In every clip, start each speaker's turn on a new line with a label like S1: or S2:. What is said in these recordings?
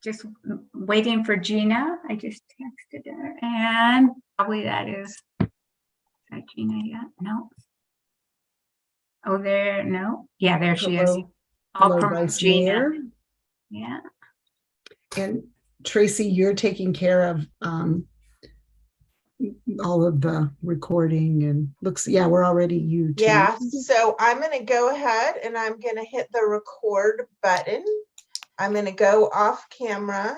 S1: Just waiting for Gina. I just texted her, and probably that is that Gina yet? No. Oh, there, no. Yeah, there she is.
S2: Hello, Vice Mayor.
S1: Yeah.
S2: And Tracy, you're taking care of all of the recording and we're already YouTube.
S3: Yeah, so I'm going to go ahead and I'm going to hit the record button. I'm going to go off camera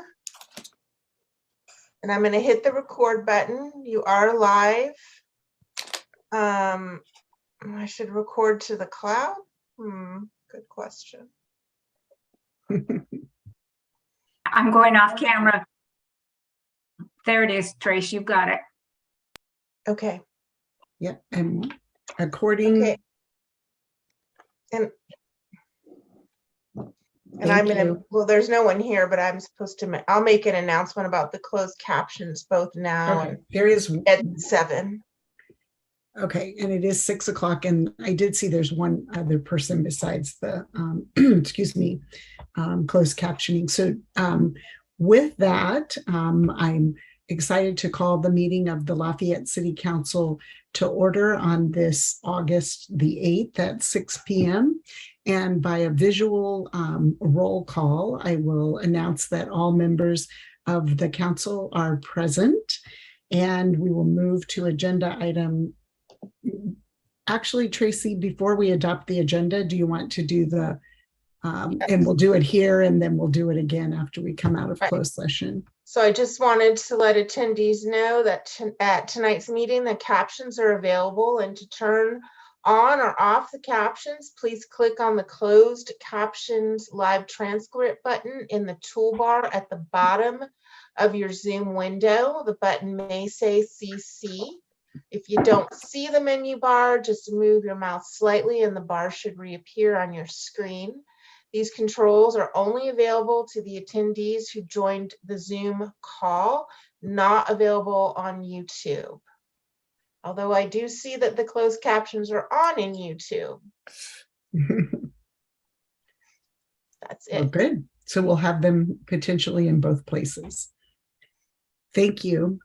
S3: and I'm going to hit the record button. You are live. I should record to the cloud. Good question.
S1: I'm going off camera. There it is, Trace. You've got it.
S3: Okay.
S2: Yep. And according.
S3: Okay. And I'm going to, well, there's no one here, but I'm supposed to, I'll make an announcement about the closed captions both now and
S2: there is
S3: at 7.
S2: Okay, and it is 6 o'clock, and I did see there's one other person besides the excuse me, closed captioning. So with that, I'm excited to call the meeting of the Lafayette City Council to order on this August the 8th at 6 p.m. And by a visual roll call, I will announce that all members of the council are present, and we will move to agenda item. Actually, Tracy, before we adopt the agenda, do you want to do the, and we'll do it here and then we'll do it again after we come out of closed session.
S3: So I just wanted to let attendees know that at tonight's meeting, the captions are available, and to turn on or off the captions, please click on the closed captions live transcript button in the toolbar at the bottom of your Zoom window. The button may say CC. If you don't see the menu bar, just move your mouse slightly and the bar should reappear on your screen. These controls are only available to the attendees who joined the Zoom call, not available on YouTube. Although I do see that the closed captions are on in YouTube. That's it.
S2: Oh, good. So we'll have them potentially in both places. Thank you.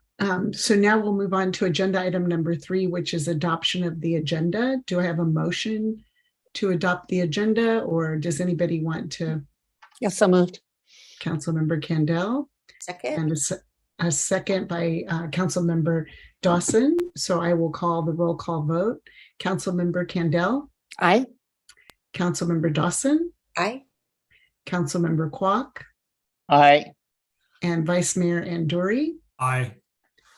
S2: So now we'll move on to agenda item number 3, which is adoption of the agenda. Do I have a motion to adopt the agenda, or does anybody want to?
S4: Yes, so moved.
S2: Councilmember Candell.
S4: Second.
S2: And a second by Councilmember Dawson. So I will call the roll call vote. Councilmember Candell.
S4: Aye.
S2: Councilmember Dawson.
S4: Aye.
S2: Councilmember Kwok.
S5: Aye.
S2: And Vice Mayor Anduri.
S5: Aye.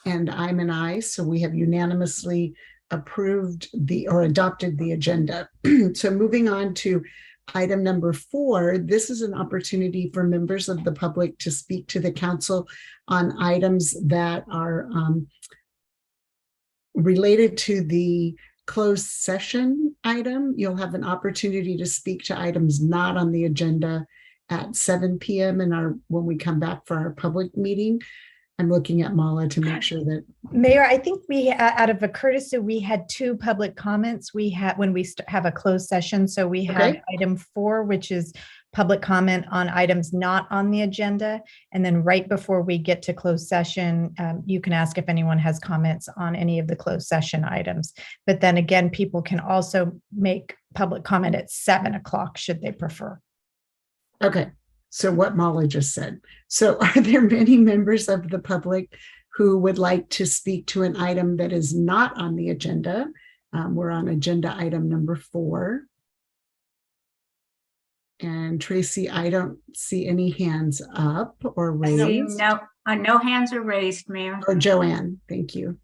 S2: And I'm an aye, so we have unanimously approved or adopted the agenda. So moving on to item number 4, this is an opportunity for members of the public to speak to the council on items that are related to the closed session item. You'll have an opportunity to speak to items not on the agenda at 7 p.m. when we come back for our public meeting. I'm looking at Mala to make sure that.
S6: Mayor, I think we, out of a courtesy, we had 2 public comments. We had when we have a closed session. So we had item 4, which is public comment on items not on the agenda. And then right before we get to closed session, you can ask if anyone has comments on any of the closed session items. But then again, people can also make public comment at 7 o'clock should they prefer.
S2: Okay. So what Mala just said. So are there many members of the public who would like to speak to an item that is not on the agenda? We're on agenda item number 4. And Tracy, I don't see any hands up or raised.
S1: No hands are raised, Mayor.
S2: Or Joanne, thank you.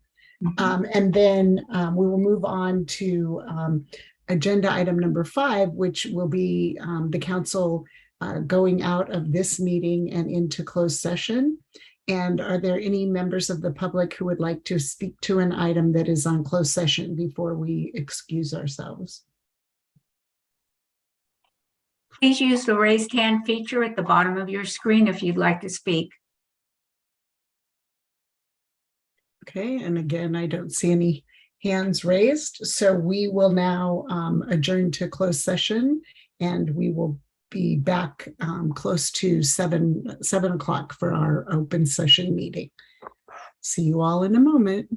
S2: And then we will move on to agenda item number 5, which will be the council going out of this meeting and into closed session. And are there any members of the public who would like to speak to an item that is on closed session before we excuse ourselves?
S1: Please use the raised hand feature at the bottom of your screen if you'd like to speak.
S2: Okay, and again, I don't see any hands raised. So we will now adjourn to closed session, and we will be back close to 7 o'clock for our open session meeting. See you all in a moment.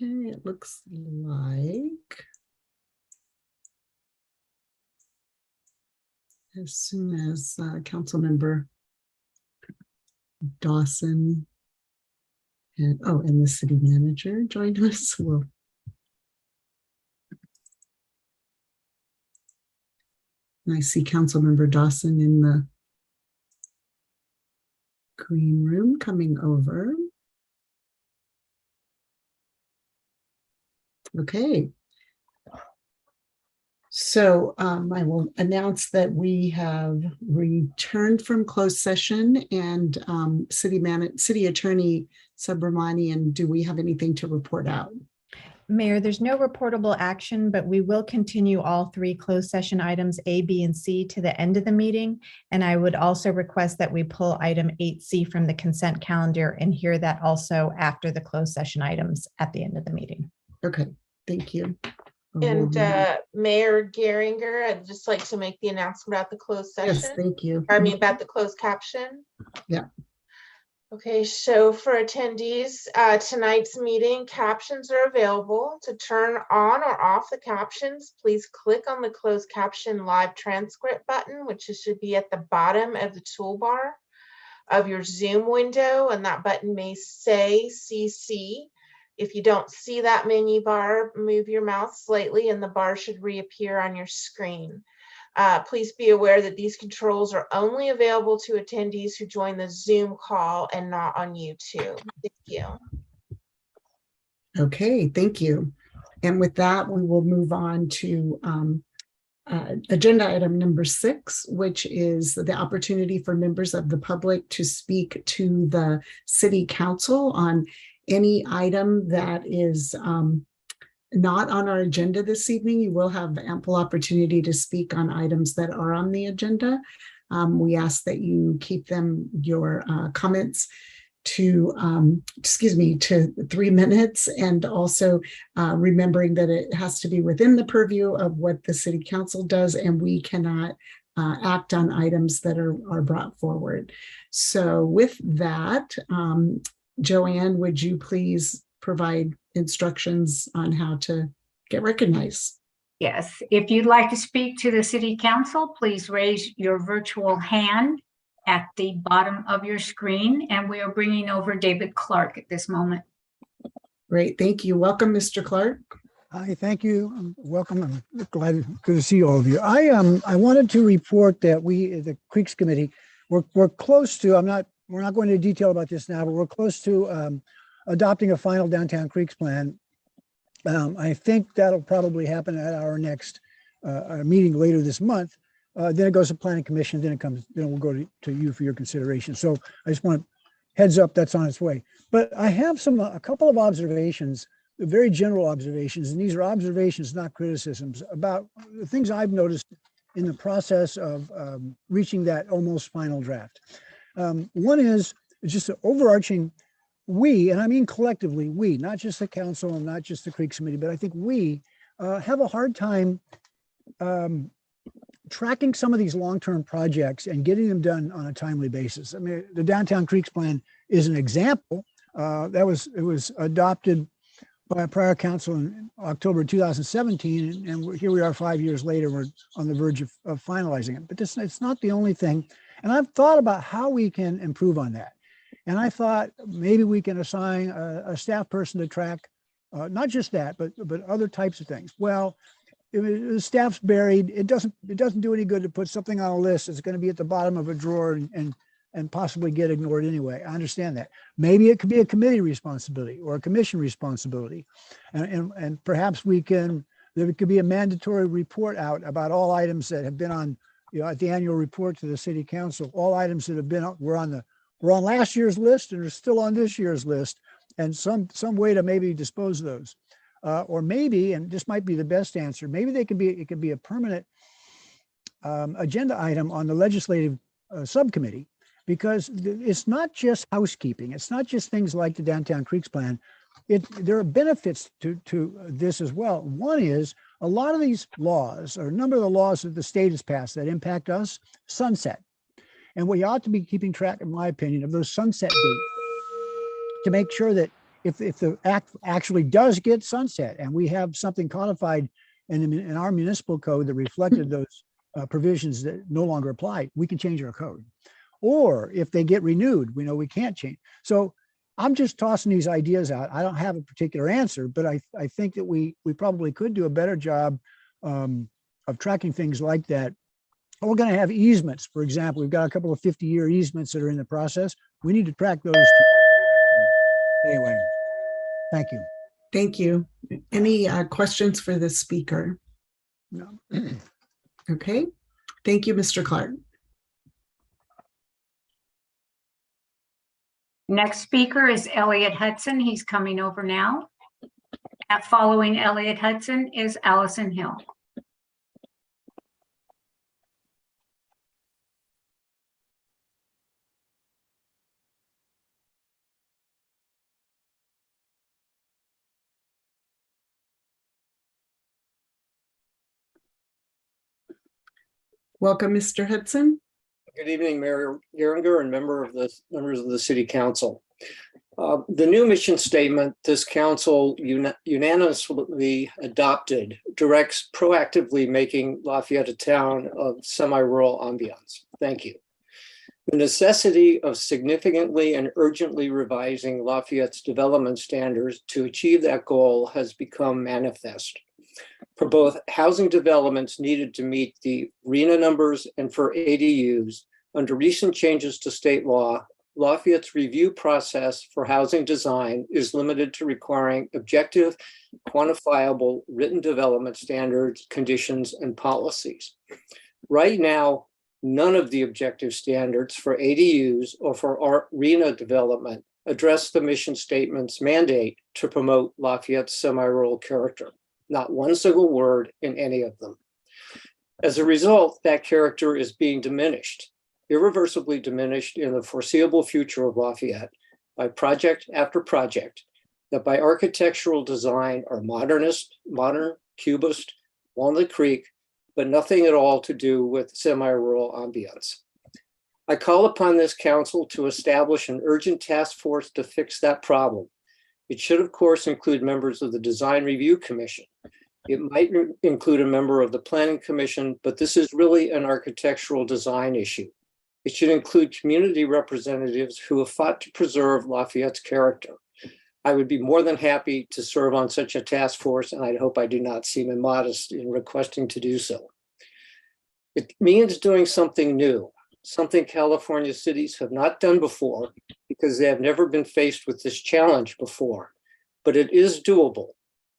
S2: Okay, it looks like as soon as Councilmember Dawson and the city manager joined us, and I see Councilmember Dawson in the green room coming over. Okay. So I will announce that we have returned from closed session, and City Attorney Subramanian, do we have anything to report out?
S6: Mayor, there's no reportable action, but we will continue all three closed session items A, B, and C to the end of the meeting. And I would also request that we pull item 8C from the consent calendar and hear that also after the closed session items at the end of the meeting.
S2: Okay, thank you.
S3: And Mayor Geringer, I'd just like to make the announcement about the closed session.
S2: Yes, thank you.
S3: I mean, about the closed caption.
S2: Yeah.
S3: Okay, so for attendees, tonight's meeting captions are available. To turn on or off the captions, please click on the closed caption live transcript button, which should be at the bottom of the toolbar of your Zoom window, and that button may say CC. If you don't see that menu bar, move your mouse slightly and the bar should reappear on your screen. Please be aware that these controls are only available to attendees who join the Zoom call and not on YouTube. Thank you.
S2: Okay, thank you. And with that, we will move on to agenda item number 6, which is the opportunity for members of the public to speak to the City Council on any item that is not on our agenda this evening. You will have ample opportunity to speak on items that are on the agenda. We ask that you keep your comments to 3 minutes, and also remembering that it has to be within the purview of what the City Council does, and we cannot act on items that are brought forward. So with that, Joanne, would you please provide instructions on how to get recognized?
S1: Yes, if you'd like to speak to the City Council, please raise your virtual hand at the bottom of your screen, and we are bringing over David Clark at this moment.
S2: Great, thank you. Welcome, Mr. Clark.
S4: Hi, thank you. Welcome. I'm good to see all of you. I wanted to report that we, the Creeks Committee, we're close to. We're not going into detail about this now, but we're close to adopting a final Downtown Creeks plan. I think that'll probably happen at our next meeting later this month. Then it goes to Planning Commission. Then we'll go to you for your consideration. So I just want heads up, that's on its way. But I have a couple of observations, very general observations, and these are observations, not criticisms, about the things I've noticed in the process of reaching that almost final draft. One is just an overarching, and I mean collectively, we, not just the council and not just the Creeks Committee, but I think we have a hard time tracking some of these long-term projects and getting them done on a timely basis. I mean, the Downtown Creeks Plan is an example. It was adopted by a prior council in October 2017, and here we are 5 years later. We're on the verge of finalizing it. But it's not the only thing. And I've thought about how we can improve on that. And I thought maybe we can assign a staff person to track not just that, but other types of things. Well, if the staff's buried, it doesn't do any good to put something on a list that's going to be at the bottom of a drawer and possibly get ignored anyway. I understand that. Maybe it could be a committee responsibility or a commission responsibility, and perhaps there could be a mandatory report out about all items that have been on, at the annual report to the City Council, all items that have been were on last year's list and are still on this year's list, and some way to maybe dispose of those. Or maybe, and this might be the best answer, maybe it could be a permanent agenda item on the legislative subcommittee, because it's not just housekeeping. It's not just things like the Downtown Creeks Plan. There are benefits to this as well. One is a lot of these laws, or a number of the laws that the state has passed that impact us, sunset. And we ought to be keeping track, in my opinion, of those sunset dates to make sure that if the act actually does get sunset and we have something codified in our municipal code that reflected those provisions that no longer apply, we can change our code. Or if they get renewed, we know we can't change. So I'm just tossing these ideas out. I don't have a particular answer, but I think that we probably could do a better job of tracking things like that. We're going to have easements, for example. We've got a couple of 50-year easements that are in the process. We need to track those too. Anyway, thank you.
S2: Thank you. Any questions for the speaker?
S4: No.
S2: Okay. Thank you, Mr. Clark.
S1: Next speaker is Elliot Hudson. He's coming over now. Following Elliot Hudson is Allison Hill.
S2: Welcome, Mr. Hudson.
S5: Good evening, Mayor Geringer and members of the City Council. The new mission statement this council unanimously adopted directs proactively making Lafayette a town of semi-rural ambiance. Thank you. The necessity of significantly and urgently revising Lafayette's development standards to achieve that goal has become manifest. For both housing developments needed to meet the RHNA numbers and for ADUs, under recent changes to state law, Lafayette's review process for housing design is limited to requiring objective, quantifiable written development standards, conditions, and policies. Right now, none of the objective standards for ADUs or for RHNA development address the mission statement's mandate to promote Lafayette's semi-rural character. Not one single word in any of them. As a result, that character is being diminished, irreversibly diminished in the foreseeable future of Lafayette by project after project that by architectural design are modern, cubist, Walnut Creek, but nothing at all to do with semi-rural ambience. I call upon this council to establish an urgent task force to fix that problem. It should, of course, include members of the Design Review Commission. It might include a member of the Planning Commission, but this is really an architectural design issue. It should include community representatives who have fought to preserve Lafayette's character. I would be more than happy to serve on such a task force, and I hope I do not seem immodest in requesting to do so. It means doing something new, something California cities have not done before because they have never been faced with this challenge before, but it is doable.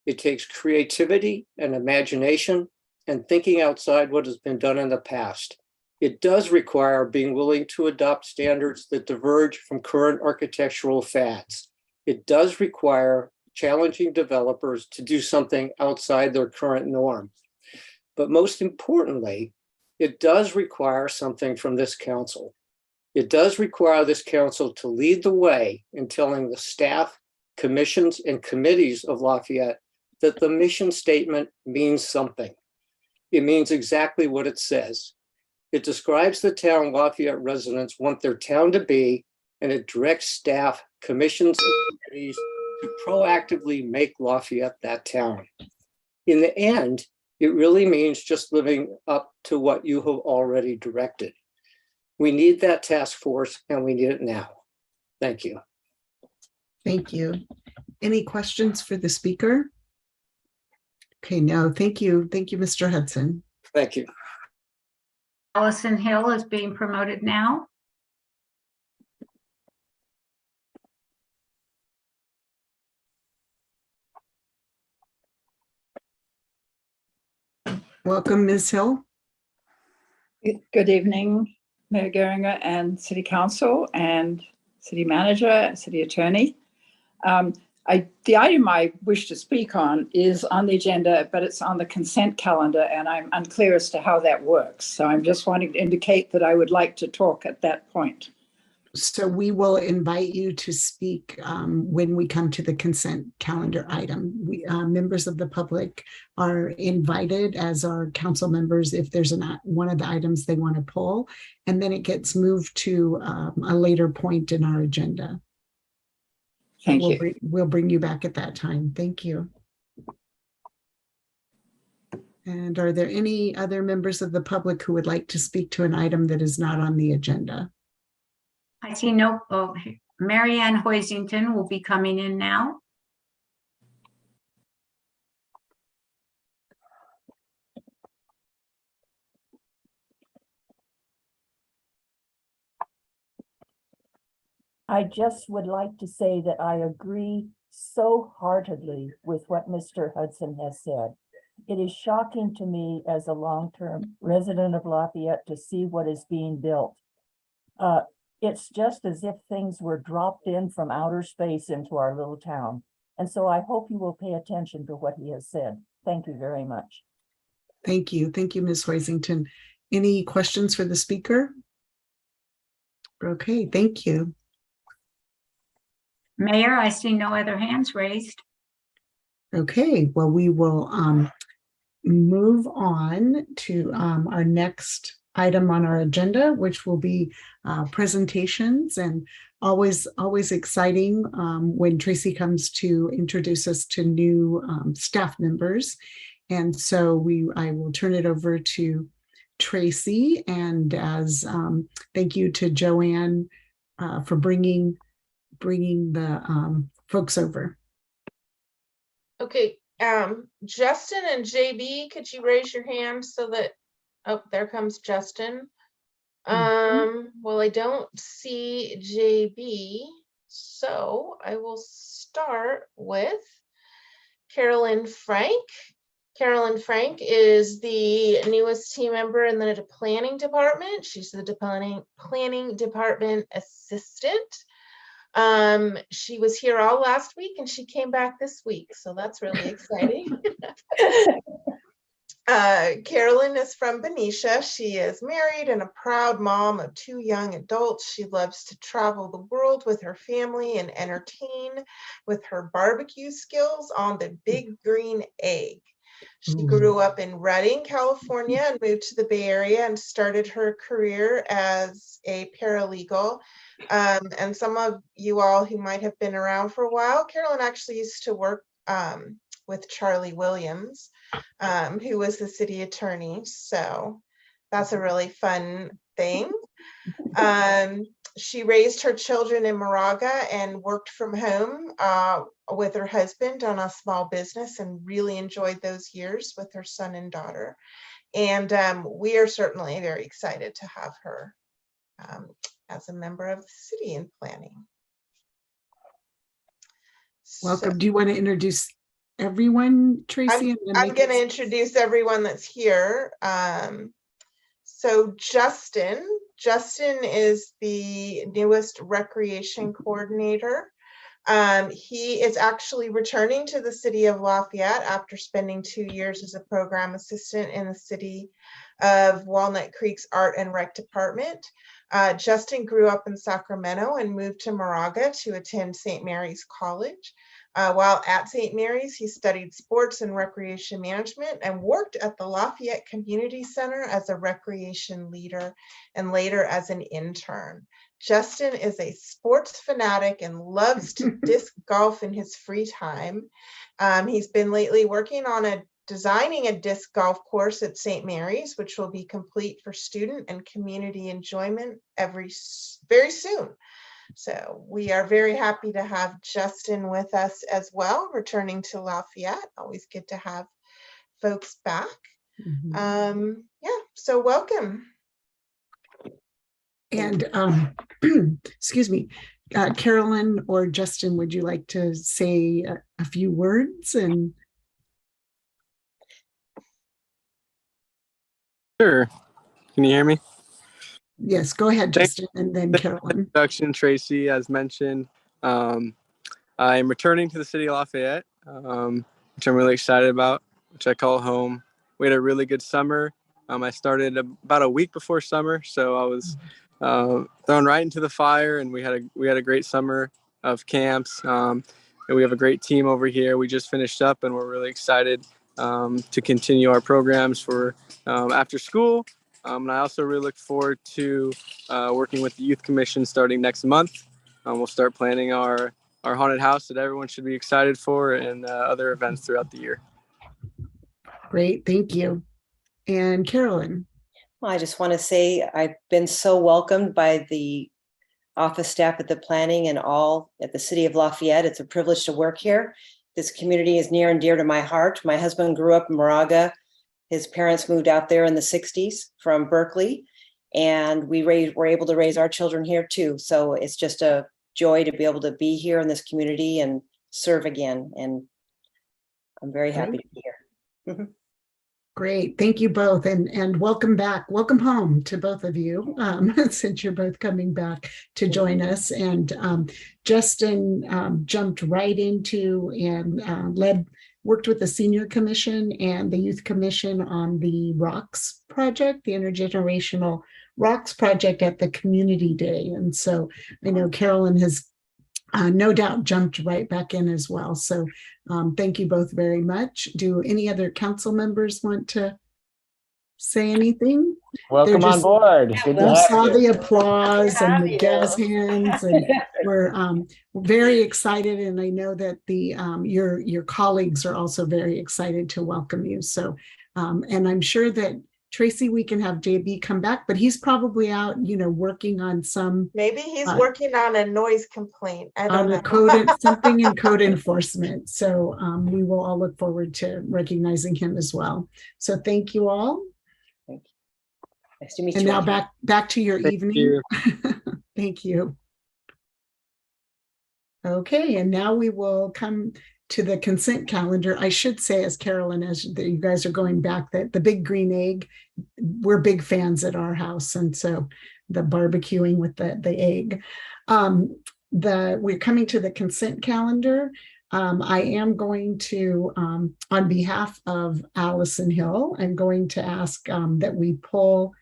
S5: It takes creativity and imagination and thinking outside what has been done in the past. It does require being willing to adopt standards that diverge from current architectural fads. It does require challenging developers to do something outside their current norm. But most importantly, it does require something from this council. It does require this council to lead the way in telling the staff, commissions, and committees of Lafayette that the mission statement means something. It means exactly what it says. It describes the town Lafayette residents want their town to be, and it directs staff, commissions, and committees to proactively make Lafayette that town. In the end, it really means just living up to what you have already directed. We need that task force, and we need it now. Thank you.
S2: Thank you. Any questions for the speaker? Okay, no, thank you. Thank you, Mr. Hudson.
S5: Thank you.
S1: Allison Hill is being promoted now.
S2: Welcome, Ms. Hill.
S7: Good evening, Mayor Geringer and City Council and City Manager, City Attorney. The item I wish to speak on is on the agenda, but it's on the consent calendar, and I'm unclear as to how that works. So I'm just wanting to indicate that I would like to talk at that point.
S2: So we will invite you to speak when we come to the consent calendar item. Members of the public are invited, as are council members, if there's one of the items they want to pull, and then it gets moved to a later point in our agenda.
S7: Thank
S2: we'll
S7: you.
S2: we'll bring you back at that time. Thank you. And are there any other members of the public who would like to speak to an item that is not on the agenda?
S1: I see no, oh, Marianne Hoisington will be coming in now.
S8: I just would like to say that I agree so heartedly with what Mr. Hudson has said. It is shocking to me as a long-term resident of Lafayette to see what is being built. It's just as if things were dropped in from outer space into our little town. And so I hope you will pay attention to what he has said. Thank you very much.
S2: Thank you. Thank you, Ms. Hoisington. Any questions for the speaker? Okay, thank you.
S1: Mayor, I see no other hands raised.
S2: Okay, well, we will move on to our next item on our agenda, which will be presentations, and always exciting when Tracy comes to introduce us to new staff members. And so I will turn it over to Tracy, and as thank you to Joanne for bringing the folks over.
S3: Okay, Justin and JB, could you raise your hand so that, oh, there comes Justin. Well, I don't see JB, so I will start with Carolyn Frank. Carolyn Frank is the newest team member in the planning department. She's the planning department assistant. She was here all last week and she came back this week, so that's really exciting. Carolyn is from Benicia. She is married and a proud mom of 2 young adults. She loves to travel the world with her family and entertain with her barbecue skills on the Big Green Egg. She grew up in Redding, California, and moved to the Bay Area and started her career as a paralegal. And some of you all who might have been around for a while, Carolyn actually used to work with Charlie Williams, who was the city attorney. So that's a really fun thing. She raised her children in Moraga and worked from home with her husband on a small business and really enjoyed those years with her son and daughter. And we are certainly very excited to have her as a member of the city in planning.
S2: Welcome.
S3: So,
S2: Do you want to introduce everyone, Tracy?
S3: I'm going to introduce everyone that's here. So Justin is the newest recreation coordinator. He is actually returning to the city of Lafayette after spending 2 years as a program assistant in the city of Walnut Creek's Art and Rec department. Justin grew up in Sacramento and moved to Moraga to attend St. Mary's College. While at St. Mary's, he studied sports and recreation management and worked at the Lafayette Community Center as a recreation leader and later as an intern. Justin is a sports fanatic and loves to disc golf in his free time. He's been lately working on designing a disc golf course at St. Mary's, which will be complete for student and community enjoyment very soon. So we are very happy to have Justin with us as well, returning to Lafayette. Always good to have folks back. Yeah, so welcome.
S2: And excuse me, Carolyn or Justin, would you like to say a few words? And
S9: Sure. Can you hear me?
S2: yes, go ahead, Justin, and then Carolyn.
S9: Introduction, Tracy, as mentioned. I'm returning to the city of Lafayette, which I'm really excited about, which I call home. We had a really good summer. I started about a week before summer, so I was thrown right into the fire, and we had a great summer of camps. And we have a great team over here. We just finished up, and we're really excited to continue our programs for after school. And I also really look forward to working with the Youth Commission starting next month. We'll start planning our our haunted house that everyone should be excited for, and other events throughout the year.
S2: Great, thank you. And Carolyn.
S10: Well, I just want to say I've been so welcomed by the office staff at the planning and all at the city of Lafayette. It's a privilege to work here. This community is near and dear to my heart. My husband grew up in Moraga. His parents moved out there in the 60s from Berkeley, and were able to raise our children here too. So it's just a joy to be able to be here in this community and serve again. And I'm very happy to be here.
S2: Great, thank you both, and welcome back, welcome home to both of you, since you're both coming back to join us. And Justin jumped right into and worked with the Senior Commission and the Youth Commission on the ROCKS project, the Intergenerational ROCKS project at the Community Day. And so I know Carolyn has no doubt jumped right back in as well. So thank you both very much. Do any other council members want to say anything?
S11: Welcome on board. Good to
S2: We
S11: have
S2: saw
S11: you.
S2: the applause and the gas hands, and we're very excited. And I know that the your colleagues are also very excited to welcome you. So, and I'm sure that Tracy, we can have JB come back, but he's probably out, working on some.
S3: Maybe he's working on a noise complaint. I don't know.
S2: Something in code enforcement. So we will all look forward to recognizing him as well. So thank you all.
S10: Thank you. Nice to meet
S2: And
S10: you.
S2: now back to your
S9: Thank
S2: evening.
S9: you.
S2: Thank you. Okay, and now we will come to the consent calendar. I should say, as Carolyn, as you guys are going back, that the big green egg, we're big fans at our house. And so the barbecuing with the egg. We're coming to the consent calendar. I am going to, on behalf of Allison Hill, I'm going to ask that we pull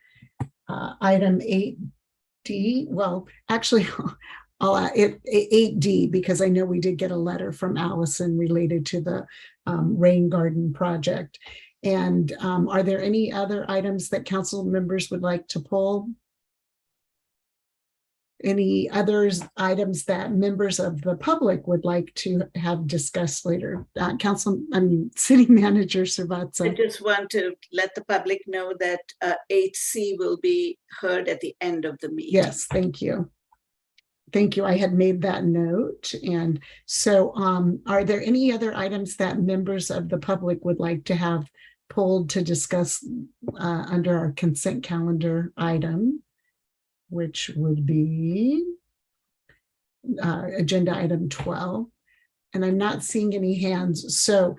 S2: item 8D. Well, actually, I'll 8D, because I know we did get a letter from Allison related to the rain garden project. And are there any other items that council members would like to pull? Any others items that members of the public would like to have discussed later? City Manager Servatza.
S12: I just want to let the public know that 8C will be heard at the end of the meeting.
S2: Yes, thank you. Thank you. I had made that note. And so are there any other items that members of the public would like to have pulled to discuss under our consent calendar item, which would be agenda item 12? And I'm not seeing any hands. So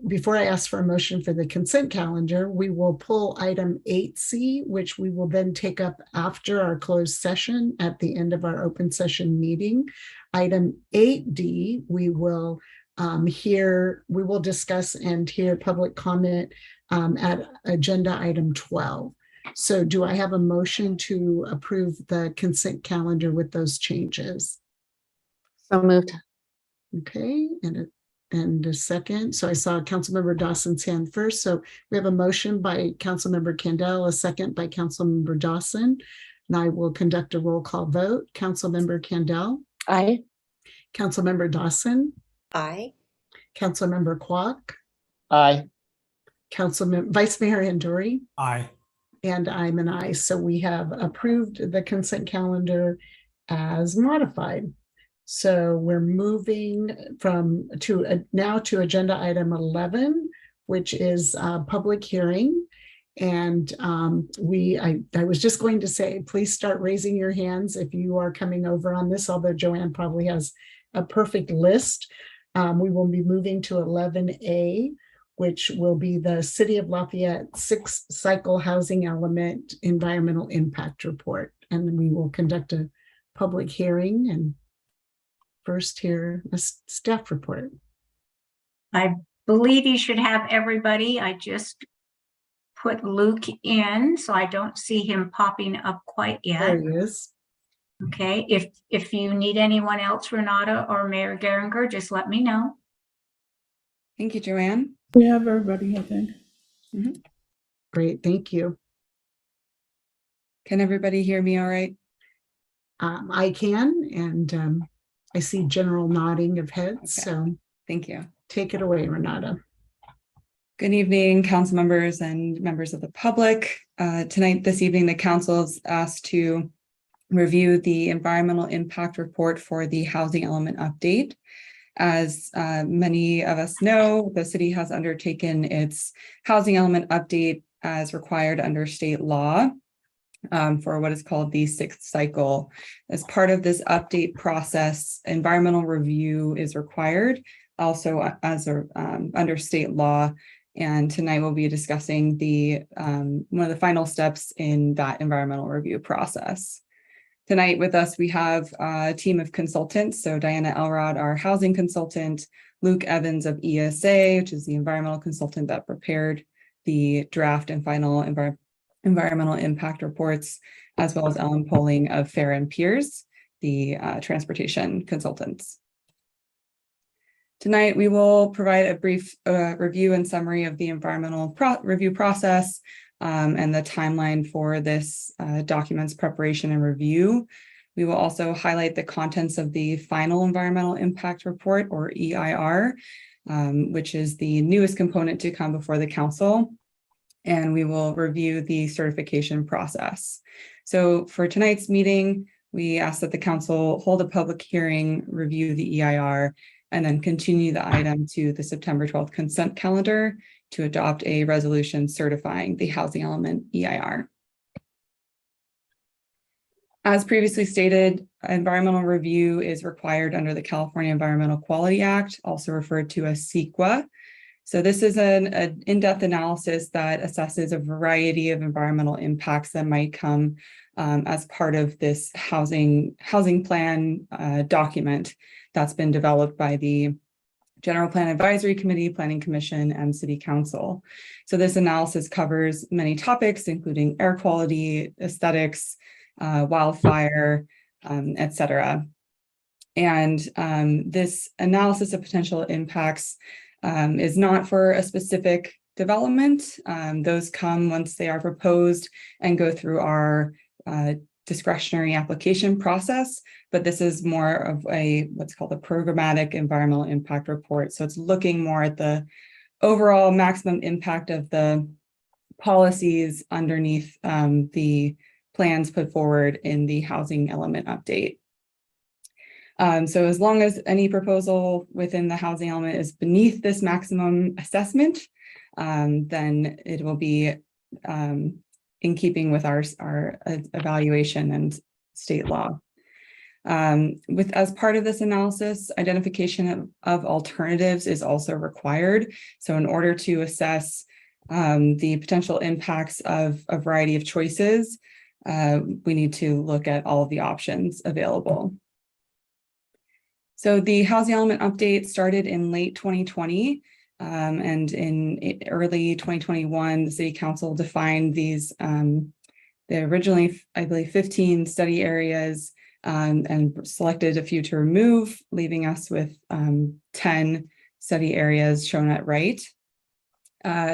S2: before I ask for a motion for the consent calendar, we will pull item 8C, which we will then take up after our closed session at the end of our open session meeting. Item 8D, we will discuss and hear public comment at agenda item 12. So do I have a motion to approve the consent calendar with those changes?
S13: So moved.
S2: Okay, and a second. So I saw Councilmember Dawson's hand first. So we have a motion by Councilmember Kendall, a second by Councilmember Dawson. And I will conduct a roll call vote. Councilmember Kendall.
S13: Aye.
S2: Councilmember Dawson.
S10: Aye.
S2: Councilmember Kwok.
S11: Aye.
S2: Vice Mayor Anduri.
S11: Aye.
S2: And I'm an aye. So we have approved the consent calendar as modified. So we're moving now to agenda item 11, which is public hearing. And I was just going to say, please start raising your hands if you are coming over on this, although Joanne probably has a perfect list. We will be moving to 11A, which will be the City of Lafayette 6-cycle housing element environmental impact report. And we will conduct a public hearing and first hear a staff report.
S1: I believe you should have everybody. I just put Luke in, so I don't see him popping up quite yet.
S2: There he is.
S1: Okay, if you need anyone else, Renata or Mayor Geringer, just let me know.
S13: Thank you, Joanne.
S7: We have everybody, I think.
S2: Great, thank you.
S13: Can everybody hear me all right?
S2: I can, and I see general nodding of heads,
S13: Okay.
S2: so
S13: Thank you.
S2: take it away, Renata.
S13: Good evening, council members and members of the public. This evening, the council is asked to review the environmental impact report for the housing element update. As many of us know, the city has undertaken its housing element update as required under state law for what is called the 6th cycle. As part of this update process, environmental review is required, also as under state law. And tonight we'll be discussing the one of the final steps in that environmental review process. Tonight with us, we have a team of consultants. So Diana Elrod, our housing consultant, Luke Evans of ESA, which is the environmental consultant that prepared the draft and final environmental impact reports, as well as Ellen Poling of Fair and Peers, the transportation consultants. Tonight, we will provide a brief review and summary of the environmental review process and the timeline for this document's preparation and review. We will also highlight the contents of the final environmental impact report, or EIR, which is the newest component to come before the council. And we will review the certification process. So for tonight's meeting, we ask that the council hold a public hearing, review the EIR, and then continue the item to the September 12th consent calendar to adopt a resolution certifying the housing element EIR. As previously stated, environmental review is required under the California Environmental Quality Act, also referred to as CEQA. So this is an in-depth analysis that assesses a variety of environmental impacts that might come as part of this housing plan document that's been developed by the General Plan Advisory Committee, Planning Commission, and City Council. So this analysis covers many topics, including air quality, aesthetics, wildfire, et cetera. And this analysis of potential impacts is not for a specific development. Those come once they are proposed and go through our discretionary application process, but this is more of what's called a programmatic environmental impact report. So it's looking more at the overall maximum impact of the policies underneath the plans put forward in the housing element update. So as long as any proposal within the housing element is beneath this maximum assessment, then it will be in keeping with our evaluation and state law. As part of this analysis, identification of alternatives is also required. So in order to assess the potential impacts of a variety of choices, we need to look at all of the options available. So the housing element update started in late 2020. And in early 2021, the City Council defined these, they originally, I believe, 15 study areas and selected a few to remove, leaving us with 10 study areas shown at right.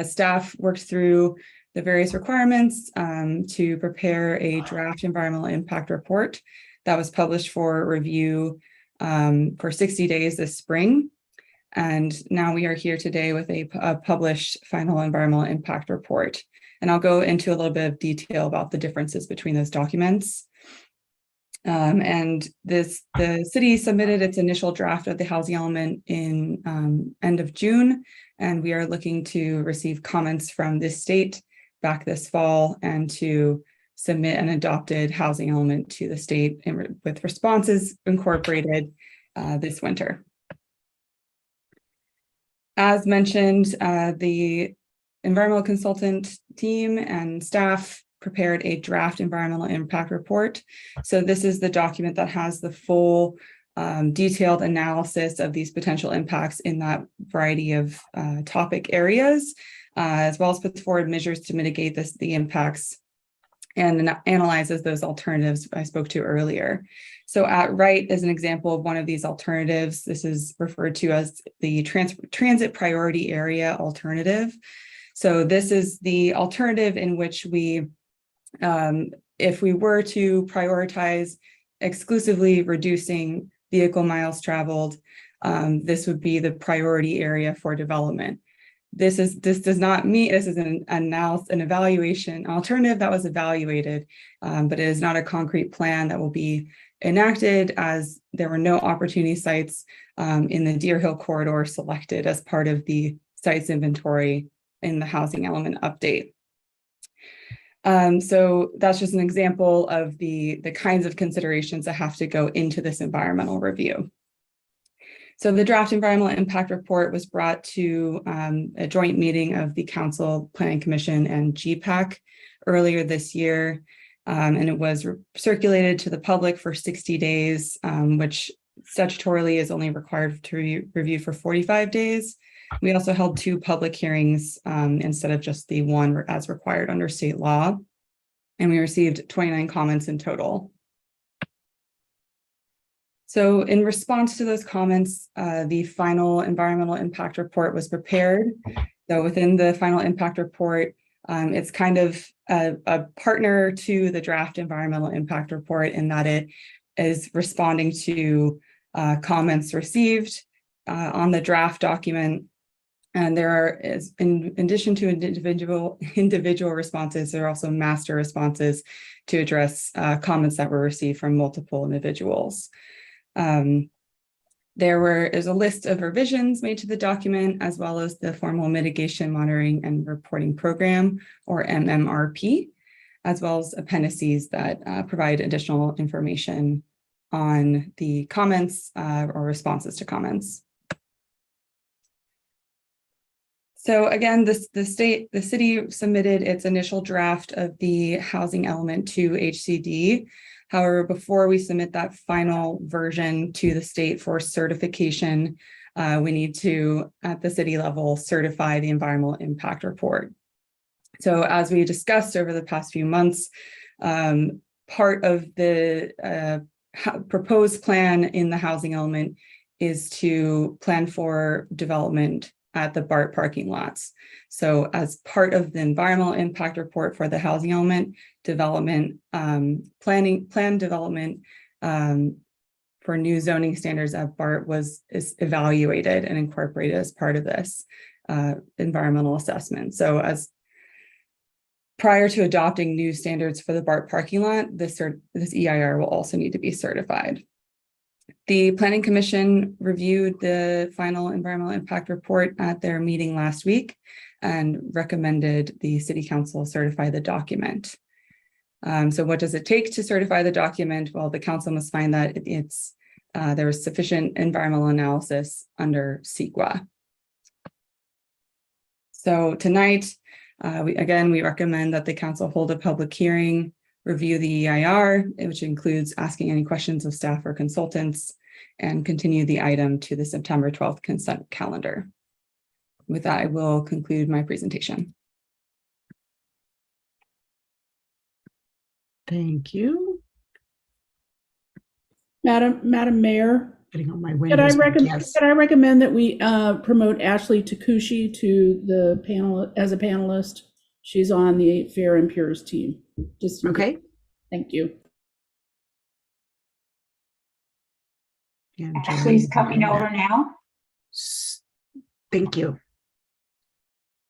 S13: Staff worked through the various requirements to prepare a draft environmental impact report that was published for review for 60 days this spring. And now we are here today with a published final environmental impact report. And I'll go into a little bit of detail about the differences between those documents. The city submitted its initial draft of the housing element in end of June, and we are looking to receive comments from this state back this fall and to submit an adopted housing element to the state with responses incorporated this winter. As mentioned, the environmental consultant team and staff prepared a draft environmental impact report. So this is the document that has the full detailed analysis of these potential impacts in that variety of topic areas, as well as puts forward measures to mitigate the impacts and analyzes those alternatives I spoke to earlier. So at right is an example of one of these alternatives. This is referred to as the transit priority area alternative. So this is the alternative in which we, if we were to prioritize exclusively reducing vehicle miles traveled, this would be the priority area for development. This does not mean this is an evaluation alternative that was evaluated, but it is not a concrete plan that will be enacted, as there were no opportunity sites in the Deer Hill corridor selected as part of the sites inventory in the housing element update. So that's just an example of the kinds of considerations that have to go into this environmental review. So the draft environmental impact report was brought to a joint meeting of the Council, Planning Commission, and GPAC earlier this year. And it was circulated to the public for 60 days, which statutorily is only required to review for 45 days. We also held 2 public hearings instead of just the one as required under state law. And we received 29 comments in total. So in response to those comments, the final environmental impact report was prepared. So within the final impact report, it's kind of a partner to the draft environmental impact report in that it is responding to comments received on the draft document. And in addition to individual responses, there are also master responses to address comments that were received from multiple individuals. There is a list of revisions made to the document, as well as the formal mitigation monitoring and reporting program, or MMRP, as well as appendices that provide additional information on the comments or responses to comments. So again, the city submitted its initial draft of the housing element to HCD. However, before we submit that final version to the state for certification, we need to, at the city level, certify the environmental impact report. So as we discussed over the past few months, part of the proposed plan in the housing element is to plan for development at the BART parking lots. So as part of the environmental impact report for the housing element, development, plan development for new zoning standards at BART is evaluated and incorporated as part of this environmental assessment. So as prior to adopting new standards for the BART parking lot, this EIR will also need to be certified. The Planning Commission reviewed the final environmental impact report at their meeting last week and recommended the City Council certify the document. So what does it take to certify the document? Well, the council must find that there is sufficient environmental analysis under CEQA. So tonight, we recommend that the council hold a public hearing, review the EIR, which includes asking any questions of staff or consultants, and continue the item to the September 12th consent calendar. With that, I will conclude my presentation.
S2: Thank you.
S14: Madam Mayor,
S2: Getting on my
S14: could
S2: windows.
S14: I recommend that we promote Ashley Takushi to the panel as a panelist? She's on the Fair and Pures team. Just
S2: okay.
S14: Thank you.
S2: And
S1: Ashley's coming over now.
S2: Thank you.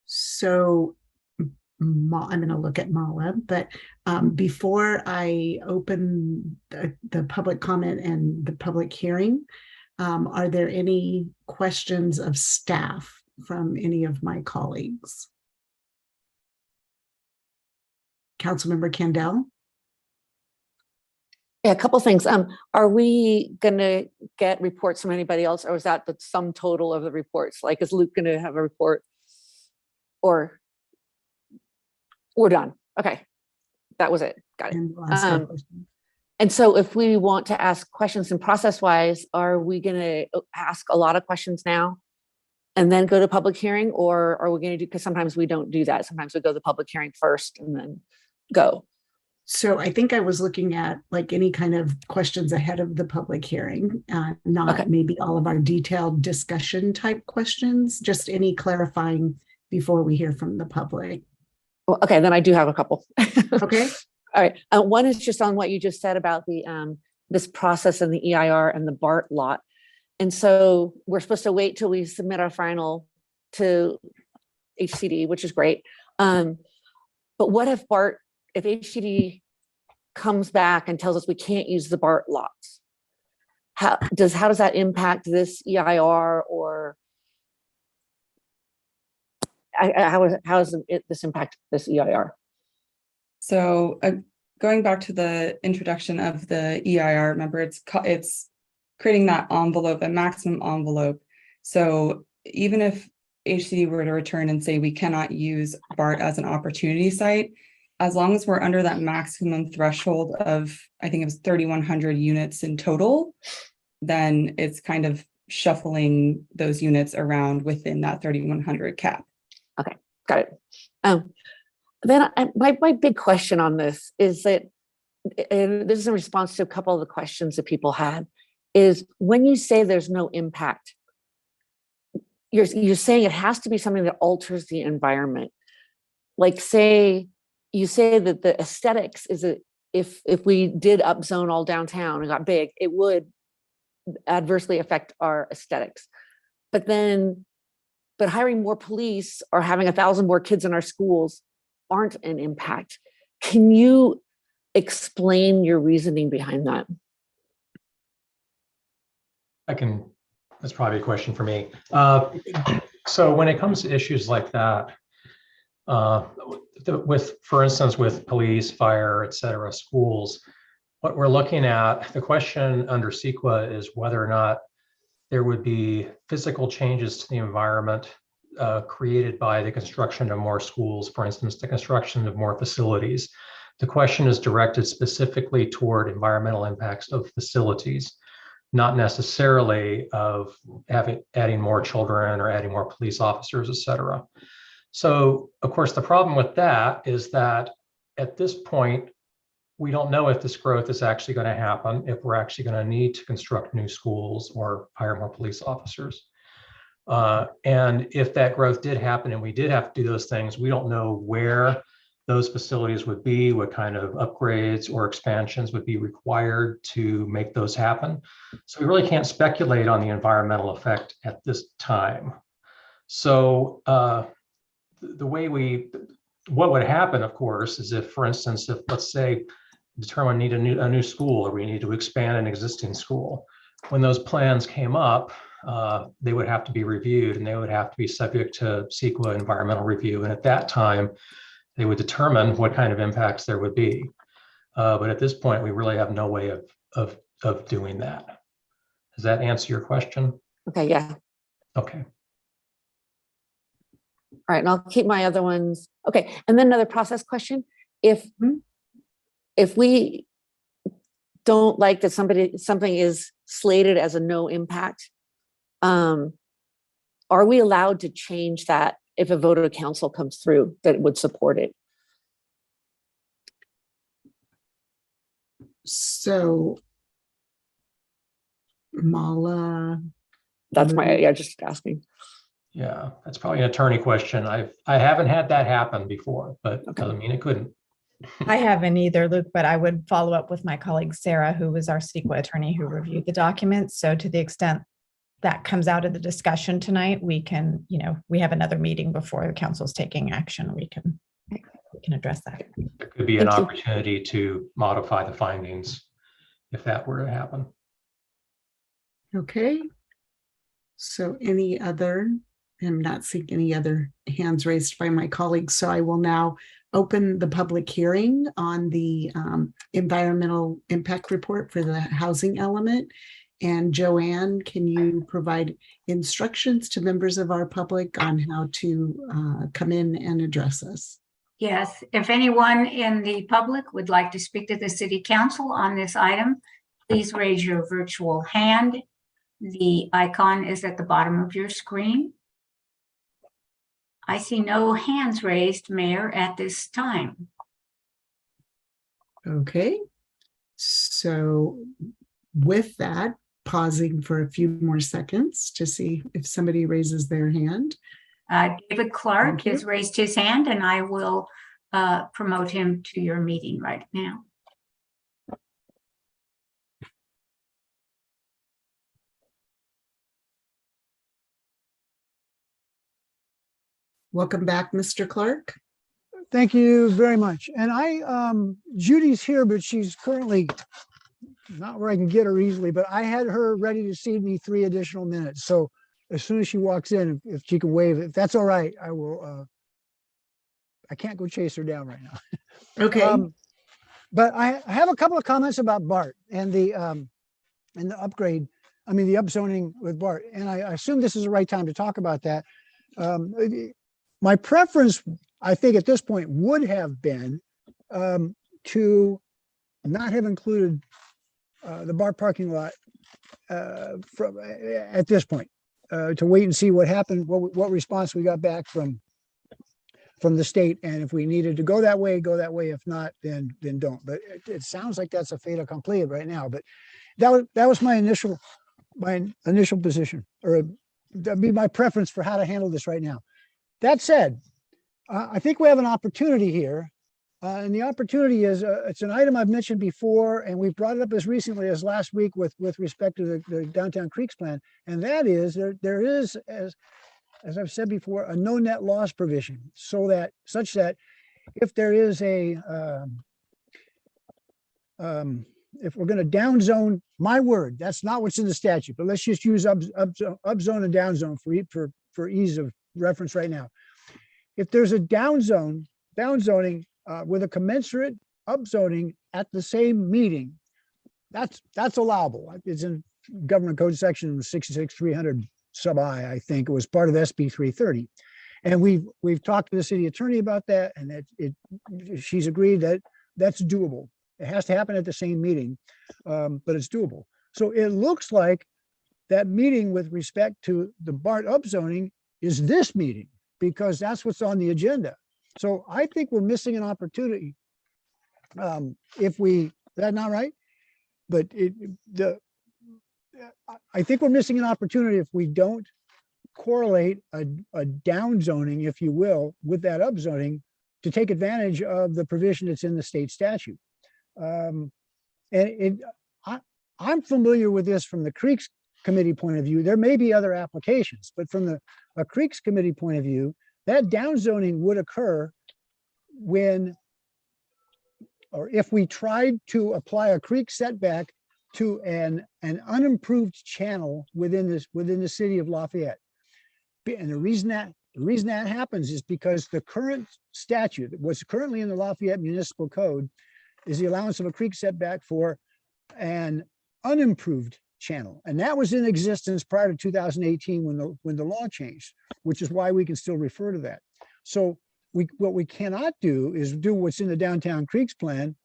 S2: So I'm going to look at Mala, but before I open the public comment and the public hearing, are there any questions of staff from any of my colleagues? Councilmember Kendall?
S15: Yeah, a couple things. Are we going to get reports from anybody else, or is that the sum total of the reports? Like, is Luke going to have a report, or we're done? Okay, that was it. Got it. And so if we want to ask questions and process-wise, are we going to ask a lot of questions now and then go to public hearing, or are we going to do, because sometimes we don't do that. Sometimes we go to the public hearing first and then go.
S2: So I think I was looking at like any kind of questions ahead of the public hearing, not maybe all of our detailed discussion type questions, just any clarifying before we hear from the public.
S15: Well, okay, then I do have a couple.
S2: Okay.
S15: All right. One is just on what you just said about the this process and the EIR and the BART lot. And so we're supposed to wait till we submit our final to HCD, which is great. But what if HCD comes back and tells us we can't use the BART lots? How does that impact this EIR, or how does this impact this EIR?
S13: So going back to the introduction of the EIR, remember it's creating that envelope, a maximum envelope. So even if HCD were to return and say we cannot use BART as an opportunity site, as long as we're under that maximum threshold of, I think it was 3,100 units in total, then it's kind of shuffling those units around within that 3,100 cap.
S15: Okay, got it. Then my big question on this is that, and this is in response to a couple of the questions that people had, is when you say there's no impact, you're saying it has to be something that alters the environment. Like you say that the aesthetics is if we did upzone all downtown and got big, it would adversely affect our aesthetics. But hiring more police or having 1,000 more kids in our schools aren't an impact. Can you explain your reasoning behind that?
S16: That's probably a question for me. So when it comes to issues like that, for instance, with police, fire, et cetera, schools, what we're looking at, the question under CEQA is whether or not there would be physical changes to the environment created by the construction of more schools, for instance, the construction of more facilities. The question is directed specifically toward environmental impacts of facilities, not necessarily of adding more children or adding more police officers, et cetera. So, of course, the problem with that is that at this point, we don't know if this growth is actually going to happen, if we're actually going to need to construct new schools or hire more police officers. And if that growth did happen and we did have to do those things, we don't know where those facilities would be, what kind of upgrades or expansions would be required to make those happen. So we really can't speculate on the environmental effect at this time. So what would happen, of course, is if, for instance, if let's say determine we need a new school or we need to expand an existing school, when those plans came up, they would have to be reviewed and they would have to be subject to CEQA environmental review. And at that time, they would determine what kind of impacts there would be. But at this point, we really have no way of doing that. Does that answer your question?
S15: Okay, yeah.
S16: Okay.
S15: All right, and I'll keep my other ones. Okay, and then another process question. If we don't like that something is slated as a no impact, are we allowed to change that if a vote of council comes through that would support it?
S2: So, Mala.
S15: That's just asking.
S16: Yeah, that's probably an attorney question. I haven't had that happen before, but doesn't mean it couldn't.
S6: I haven't either, Luke, but I would follow up with my colleague, Sarah, who was our CEQA attorney who reviewed the documents. So to the extent that comes out of the discussion tonight, we can, we have another meeting before the council's taking action. We can address that.
S16: There could be an opportunity to modify the findings if that were to happen.
S2: Okay. So I'm not seeing any other hands raised by my colleagues. So I will now open the public hearing on the environmental impact report for the housing element. And Joanne, can you provide instructions to members of our public on how to come in and address us?
S1: Yes, if anyone in the public would like to speak to the city council on this item, please raise your virtual hand. The icon is at the bottom of your screen. I see no hands raised, Mayor, at this time.
S2: Okay. So with that, pausing for a few more seconds to see if somebody raises their hand.
S1: David Clark has raised his hand, and I will promote him to your meeting right now.
S2: Welcome back, Mr. Clark.
S4: Thank you very much. And Judy's here, but she's currently not where I can get her easily, but I had her ready to cede me 3 additional minutes. So as soon as she walks in, if she can wave, if that's all right, I will, I can't go chase her down right now.
S2: Okay.
S4: But I have a couple of comments about BART and the upgrade, the upzoning with BART. And I assume this is the right time to talk about that. My preference, I think at this point would have been to not have included the BART parking lot at this point, to wait and see what happened, what response we got back from the state. And if we needed to go that way, go that way. If not, then don't. But it sounds like that's a fait accompli right now. But that was my initial position, or that'd be my preference for how to handle this right now. That said, I think we have an opportunity here. And the opportunity is, it's an item I've mentioned before, and we've brought it up as recently as last week with respect to the Downtown Creeks plan. And that is, there is, as I've said before, a no net loss provision, such that if there is if we're going to down zone, my word, that's not what's in the statute, but let's just use up zone and down zone for ease of reference right now. If there's a down zoning with a commensurate upzoning at the same meeting, that's allowable. It's in Government Code section 66300 sub I think it was part of SB 330. And we've talked to the city attorney about that, and she's agreed that that's doable. It has to happen at the same meeting, but it's doable. So it looks like that meeting with respect to the BART upzoning is this meeting, because that's what's on the agenda. So I think we're missing an opportunity. That's not right, but I think we're missing an opportunity if we don't correlate a down zoning, if you will, with that upzoning to take advantage of the provision that's in the state statute. I'm familiar with this from the Creeks Committee point of view. There may be other applications, but from a Creeks Committee point of view, that down zoning would occur when, or if we tried to apply a creek setback to an unimproved channel within the city of Lafayette. And the reason that happens is because the current statute, what's currently in the Lafayette Municipal Code, is the allowance of a creek setback for an unimproved channel. And that was in existence prior to 2018 when the law changed, which is why we can still refer to that. So what we cannot do is do what's in the Downtown Creeks plan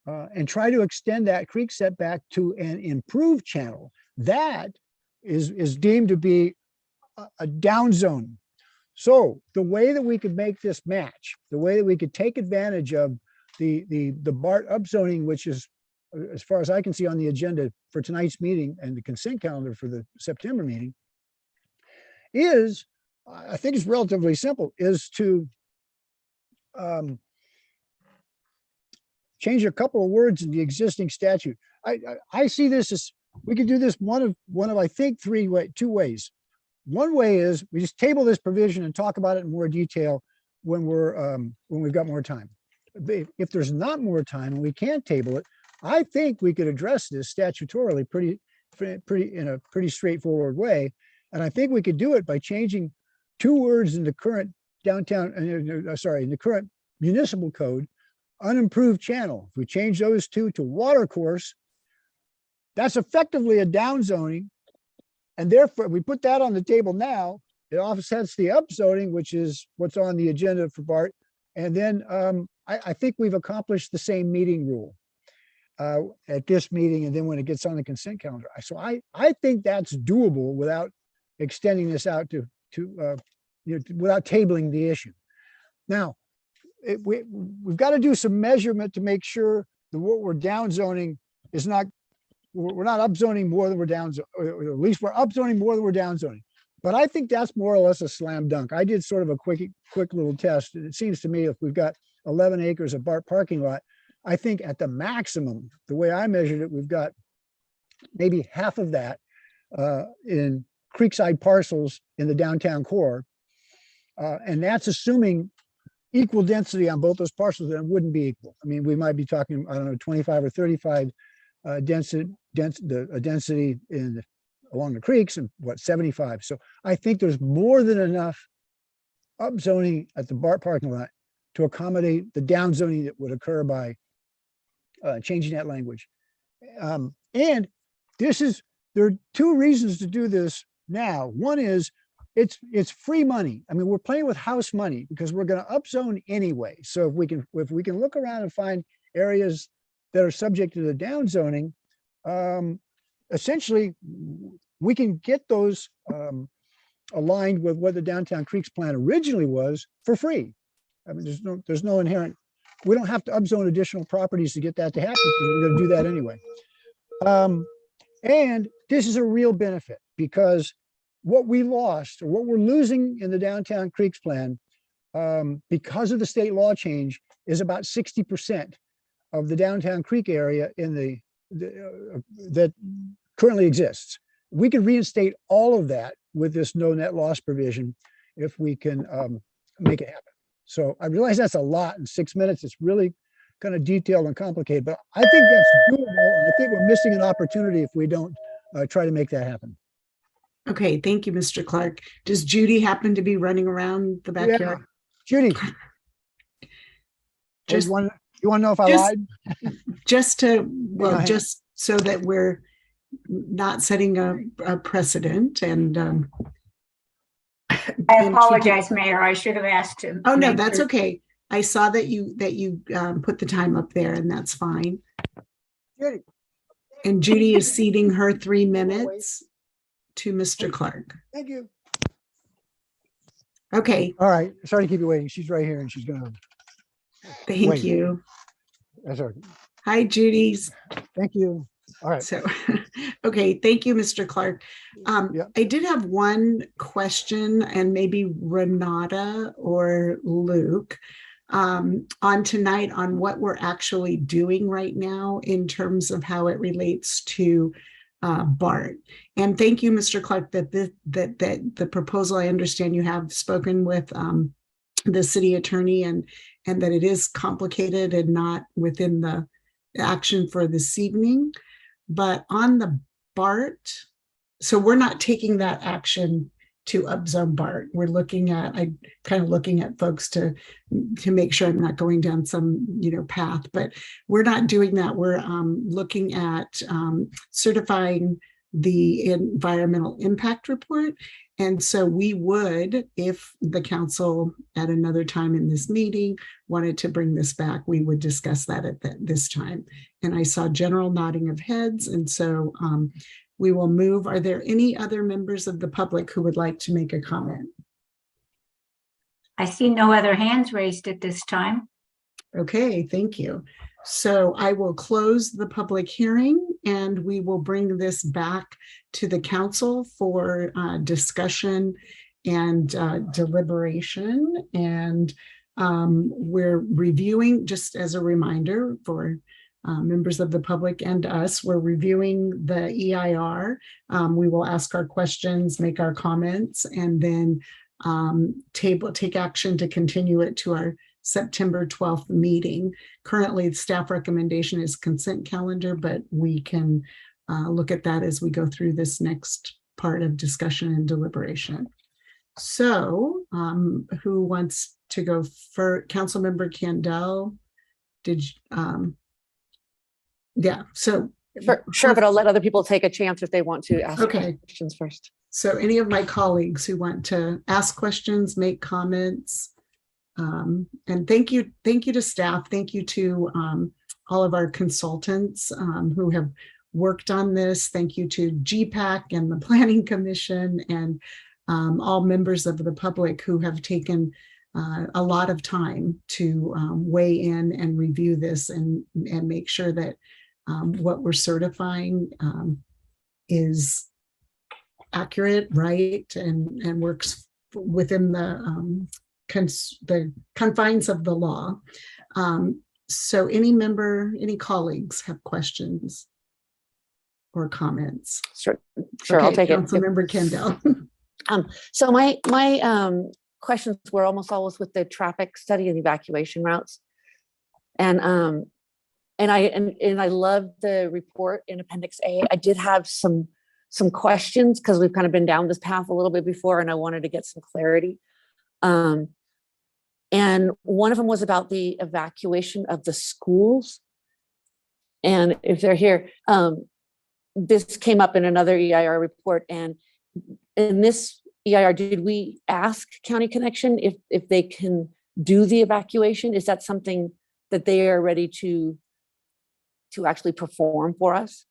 S4: and try to extend that creek setback to an improved channel. That is deemed to be a down zone. So the way that we could make this match, the way that we could take advantage of the BART upzoning, which is, as far as I can see on the agenda for tonight's meeting and the consent calendar for the September meeting, is, I think it's relatively simple, is to change a couple of words in the existing statute. I see this as, we could do this one of I think two ways. One way is we just table this provision and talk about it in more detail when we've got more time. If there's not more time and we can't table it, I think we could address this statutorily in a pretty straightforward way. And I think we could do it by changing 2 words in the current in the current municipal code, unimproved channel. If we change those 2 to water course, that's effectively a down zoning. And therefore we put that on the table now, it offsets the upzoning, which is what's on the agenda for BART. And then I think we've accomplished the same meeting rule at this meeting, and then when it gets on the consent calendar. So I think that's doable without extending this out to without tabling the issue. Now, we've got to do some measurement to make sure that what we're down zoning is not, we're not upzoning more than we're down, or at least we're upzoning more than we're down zoning. But I think that's more or less a slam dunk. I did sort of a quick little test. And it seems to me if we've got 11 acres of BART parking lot, I think at the maximum, the way I measured it, we've got maybe half of that in creekside parcels in the downtown core. And that's assuming equal density on both those parcels, and it wouldn't be equal. I mean, we might be talking, I don't know, 25 or 35 density in along the creeks, and what, 75. So I think there's more than enough upzoning at the BART parking lot to accommodate the downzoning that would occur by changing that language. And there are two reasons to do this now. One is it's free money. I mean, we're playing with house money because we're going to upzone anyway. So if we can look around and find areas that are subject to the downzoning, essentially we can get those aligned with what the Downtown Creeks plan originally was for free. I mean, there's no inherent, we don't have to upzone additional properties to get that to happen, because we're going to do that anyway. And this is a real benefit, because what we lost, or what we're losing in the Downtown Creeks plan, because of the state law change, is about 60% of the Downtown Creek area in that currently exists. We can reinstate all of that with this no net loss provision if we can make it happen. So I realize that's a lot in 6 minutes. It's really kind of detailed and complicated, but I think that's doable. And I think we're missing an opportunity if we don't try to make that happen.
S2: Okay, thank you, Mr. Clark. Does Judy happen to be running around the backyard?
S4: Yeah. Judy,
S2: Just
S4: you want to know if I
S2: just-
S4: lied?
S2: Just to,
S4: Go ahead.
S2: just so that we're not setting a precedent and
S1: I apologize, Mayor. I should have asked him.
S2: oh no, that's okay. I saw that you put the time up there, and that's fine.
S4: Judy.
S2: And Judy is ceding her 3 minutes to Mr. Clark.
S4: Thank you.
S2: Okay,
S4: All right. Sorry to keep you waiting. She's right here and she's going to.
S2: thank
S4: Wait.
S2: you.
S4: That's all right.
S2: Hi, Judy's.
S4: Thank you. All right.
S2: So, okay, thank you, Mr. Clark.
S4: Yeah.
S2: I did have one question, and maybe Renata or Luke, on tonight on what we're actually doing right now in terms of how it relates to BART. And thank you, Mr. Clark, that the proposal, I understand you have spoken with the city attorney, and that it is complicated and not within the action for this evening. But on the BART, so we're not taking that action to upzone BART. We're looking at, I'm kind of looking at folks to make sure I'm not going down some, path, but we're not doing that. We're looking at certifying the environmental impact report. And so we would, if the council at another time in this meeting wanted to bring this back, we would discuss that at this time. And I saw general nodding of heads. And so we will move. Are there any other members of the public who would like to make a comment?
S1: I see no other hands raised at this time.
S2: Okay, thank you. So I will close the public hearing, and we will bring this back to the council for discussion and deliberation. And we're reviewing, just as a reminder for members of the public and us, we're reviewing the EIR. We will ask our questions, make our comments, and then take action to continue it to our September 12th meeting. Currently, the staff recommendation is consent calendar, but we can look at that as we go through this next part of discussion and deliberation. So who wants to go for Councilmember Candell? Yeah, so.
S15: Sure, but I'll let other people take a chance if they want to ask questions first.
S2: So any of my colleagues who want to ask questions, make comments, and thank you to staff. Thank you to all of our consultants who have worked on this. Thank you to GPAC and the Planning Commission, and all members of the public who have taken a lot of time to weigh in and review this and make sure that what we're certifying is accurate, right, and works within the confines of the law. So any colleagues have questions or comments?
S15: Sure, I'll take it.
S2: Councilmember Kendall.
S15: So my questions were almost always with the traffic study and evacuation routes. And I loved the report in Appendix A. I did have some questions because we've kind of been down this path a little bit before, and I wanted to get some clarity. And one of them was about the evacuation of the schools. And if they're here, this came up in another EIR report. And in this EIR, did we ask County Connection if they can do the evacuation? Is that something that they are ready to actually perform for us?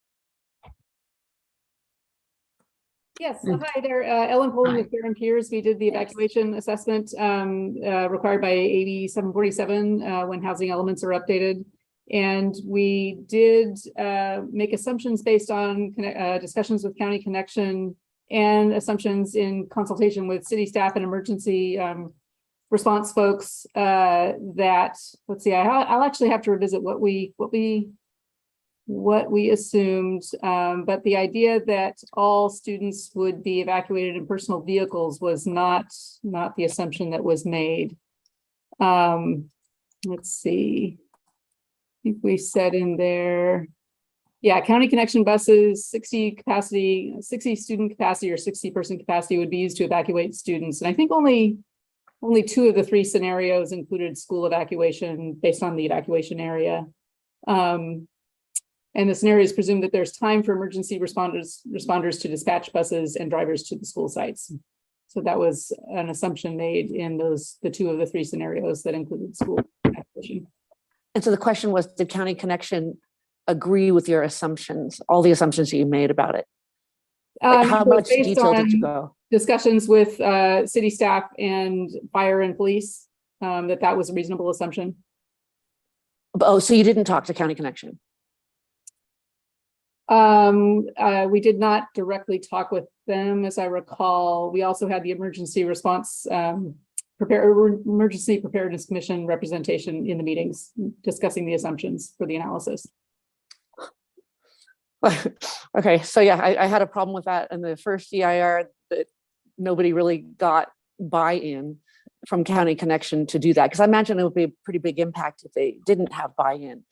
S17: Yes, hi there, Ellen Poling with Fair and Peers. We did the evacuation assessment required by AB 747 when housing elements are updated. And we did make assumptions based on discussions with County Connection and assumptions in consultation with city staff and emergency response folks that, let's see, I'll actually have to revisit what we assumed, but the idea that all students would be evacuated in personal vehicles was not the assumption that was made. Let's see. I think we said in there, yeah, County Connection buses, 60 student capacity or 60 person capacity would be used to evacuate students. And I think only 2 of the 3 scenarios included school evacuation based on the evacuation area. And the scenarios presume that there's time for emergency responders to dispatch buses and drivers to the school sites. So that was an assumption made in the 2 of the 3 scenarios that included school evacuation.
S15: And so the question was, did County Connection agree with your assumptions, all the assumptions that you made about it? Like how much detail did you go?
S17: Discussions with city staff and fire and police, that was a reasonable assumption.
S15: Oh, so you didn't talk to County Connection?
S17: We did not directly talk with them, as I recall. We also had the emergency response emergency preparedness commission representation in the meetings discussing the assumptions for the analysis.
S15: Okay, so yeah, I had a problem with that in the first EIR, that nobody really got buy-in from County Connection to do that, because I imagine it would be a pretty big impact if they didn't have buy-in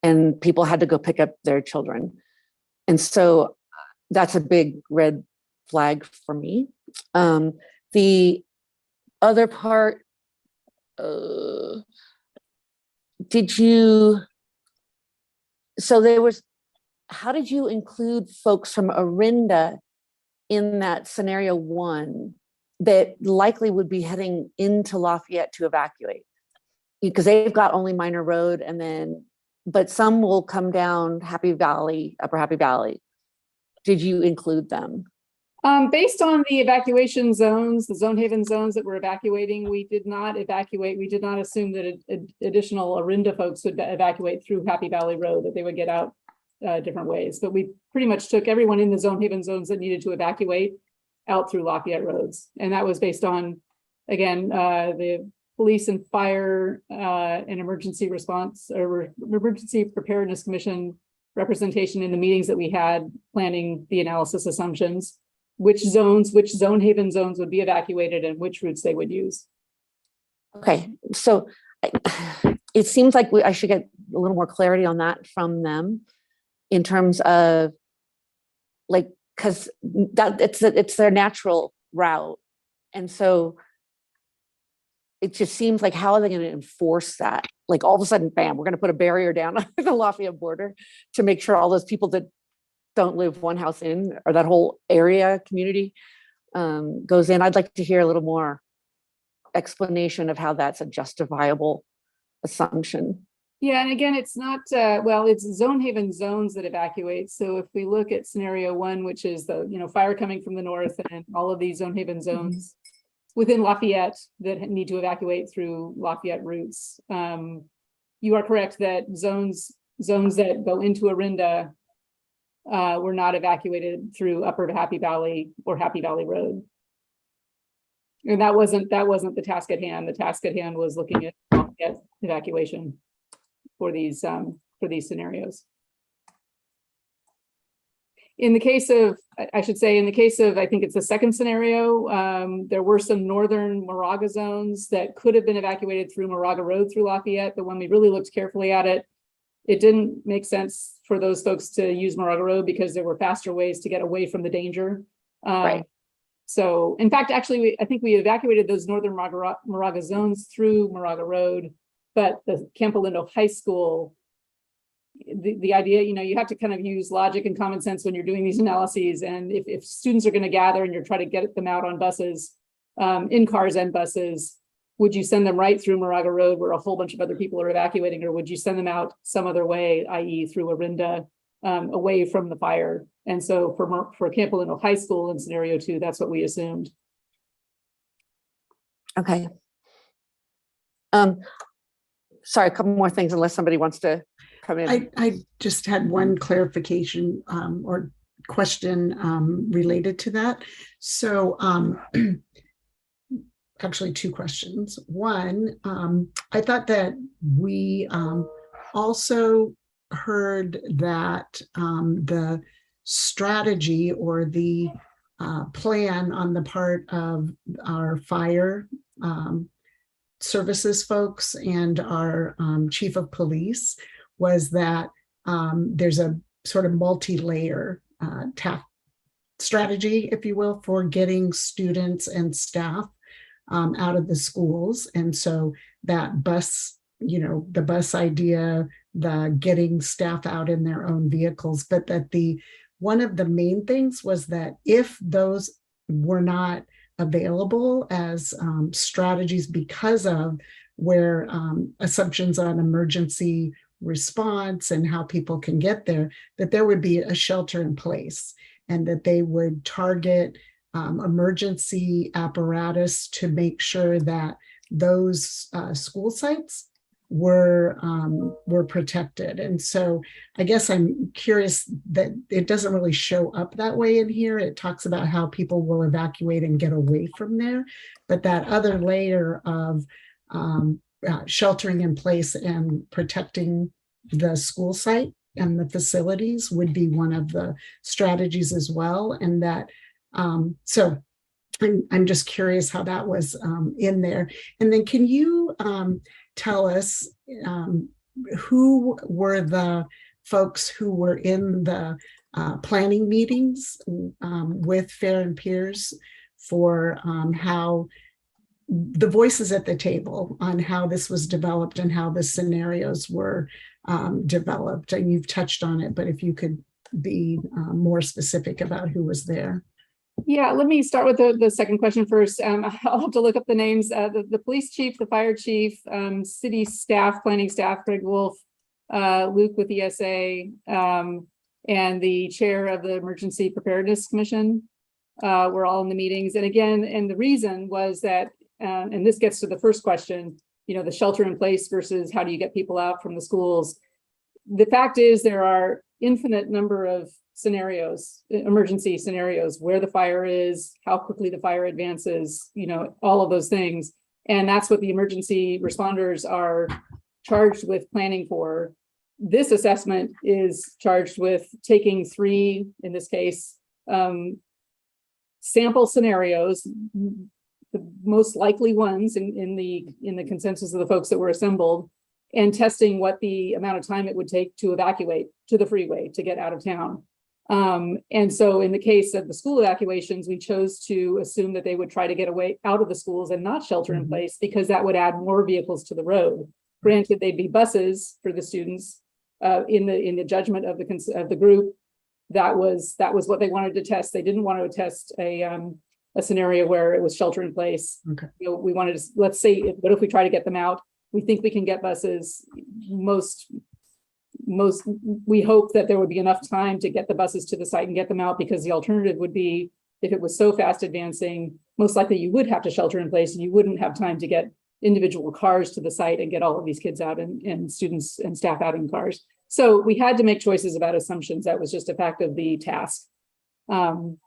S15: and people had to go pick up their children. And so that's a big red flag for me. The other part, how did you include folks from Orinda in that scenario 1 that likely would be heading into Lafayette to evacuate? Because they've got only Minor Road, but some will come down Happy Valley, Upper Happy Valley. Did you include them?
S17: Based on the evacuation zones, the zone haven zones that we're evacuating, we did not evacuate. We did not assume that additional Orinda folks would evacuate through Happy Valley Road, that they would get out different ways. But we pretty much took everyone in the zone haven zones that needed to evacuate out through Lafayette roads. And that was based on, again, the police and fire and emergency response or emergency preparedness commission representation in the meetings that we had planning the analysis assumptions, which zone haven zones would be evacuated and which routes they would use.
S15: Okay, so it seems like I should get a little more clarity on that from them in terms of because it's their natural route. And so it just seems like, how are they going to enforce that? Like all of a sudden, bam, we're going to put a barrier down on the Lafayette border to make sure all those people that don't live one house in, or that whole area community goes in. I'd like to hear a little more explanation of how that's a justifiable assumption.
S17: Yeah, and again, it's not, it's zone haven zones that evacuate. So if we look at scenario 1, which is the, fire coming from the north and all of these zone haven zones within Lafayette that need to evacuate through Lafayette routes. You are correct that zones that go into Orinda were not evacuated through Upper Happy Valley or Happy Valley Road. And that wasn't the task at hand. The task at hand was looking at evacuation for these scenarios. In the case of, I should say, in the case of, I think it's the second scenario, there were some northern Moraga zones that could have been evacuated through Moraga Road through Lafayette, but when we really looked carefully at it, it didn't make sense for those folks to use Moraga Road because there were faster ways to get away from the danger.
S15: Right.
S17: So in fact, actually, I think we evacuated those northern Moraga zones through Moraga Road, but the Campo Lindo High School, the idea, you have to kind of use logic and common sense when you're doing these analyses. And if students are going to gather and you're trying to get them out on buses, in cars and buses, would you send them right through Moraga Road where a whole bunch of other people are evacuating, or would you send them out some other way, i.e. through Orinda, away from the fire? And so for Campo Lindo High School in scenario 2, that's what we assumed.
S15: Okay. Sorry, a couple more things unless somebody wants to come in.
S2: I just had one clarification or question related to that. So actually 2 questions. One, I thought that we also heard that the strategy or the plan on the part of our fire services folks and our chief of police was that there's a sort of multi-layer strategy, if you will, for getting students and staff out of the schools. And so that bus, the bus idea, the getting staff out in their own vehicles, but that one of the main things was that if those were not available as strategies because of where assumptions on emergency response and how people can get there, that there would be a shelter in place and that they would target emergency apparatus to make sure that those school sites were protected. And so I guess I'm curious that it doesn't really show up that way in here. It talks about how people will evacuate and get away from there, but that other layer of sheltering in place and protecting the school site and the facilities would be one of the strategies as well. And that so I'm just curious how that was in there. And then can you tell us who were the folks who were in the planning meetings with Fair and Peers for how the voices at the table on how this was developed and how the scenarios were developed? And you've touched on it, but if you could be more specific about who was there.
S17: Yeah, let me start with the second question first. I'll have to look up the names. The police chief, the fire chief, city staff, planning staff, Greg Wolf, Luke with ESA, and the chair of the Emergency Preparedness Commission were all in the meetings. And again, and the reason was that, and this gets to the first question, the shelter in place versus how do you get people out from the schools? The fact is there are infinite number of scenarios, emergency scenarios, where the fire is, how quickly the fire advances, all of those things. And that's what the emergency responders are charged with planning for. This assessment is charged with taking 3, in this case, sample scenarios, the most likely ones in the consensus of the folks that were assembled, and testing what the amount of time it would take to evacuate to the freeway to get out of town. And so in the case of the school evacuations, we chose to assume that they would try to get away out of the schools and not shelter in place, because that would add more vehicles to the road. Granted, they'd be buses for the students. In the judgment of the group, that was what they wanted to test. They didn't want to test a scenario where it was shelter in place.
S2: Okay.
S17: We wanted to, let's say, what if we try to get them out? We think we can get buses. We hope that there would be enough time to get the buses to the site and get them out, because the alternative would be, if it was so fast advancing, most likely you would have to shelter in place and you wouldn't have time to get individual cars to the site and get all of these kids out and students and staff out in cars. So we had to make choices about assumptions. That was just a fact of the task. And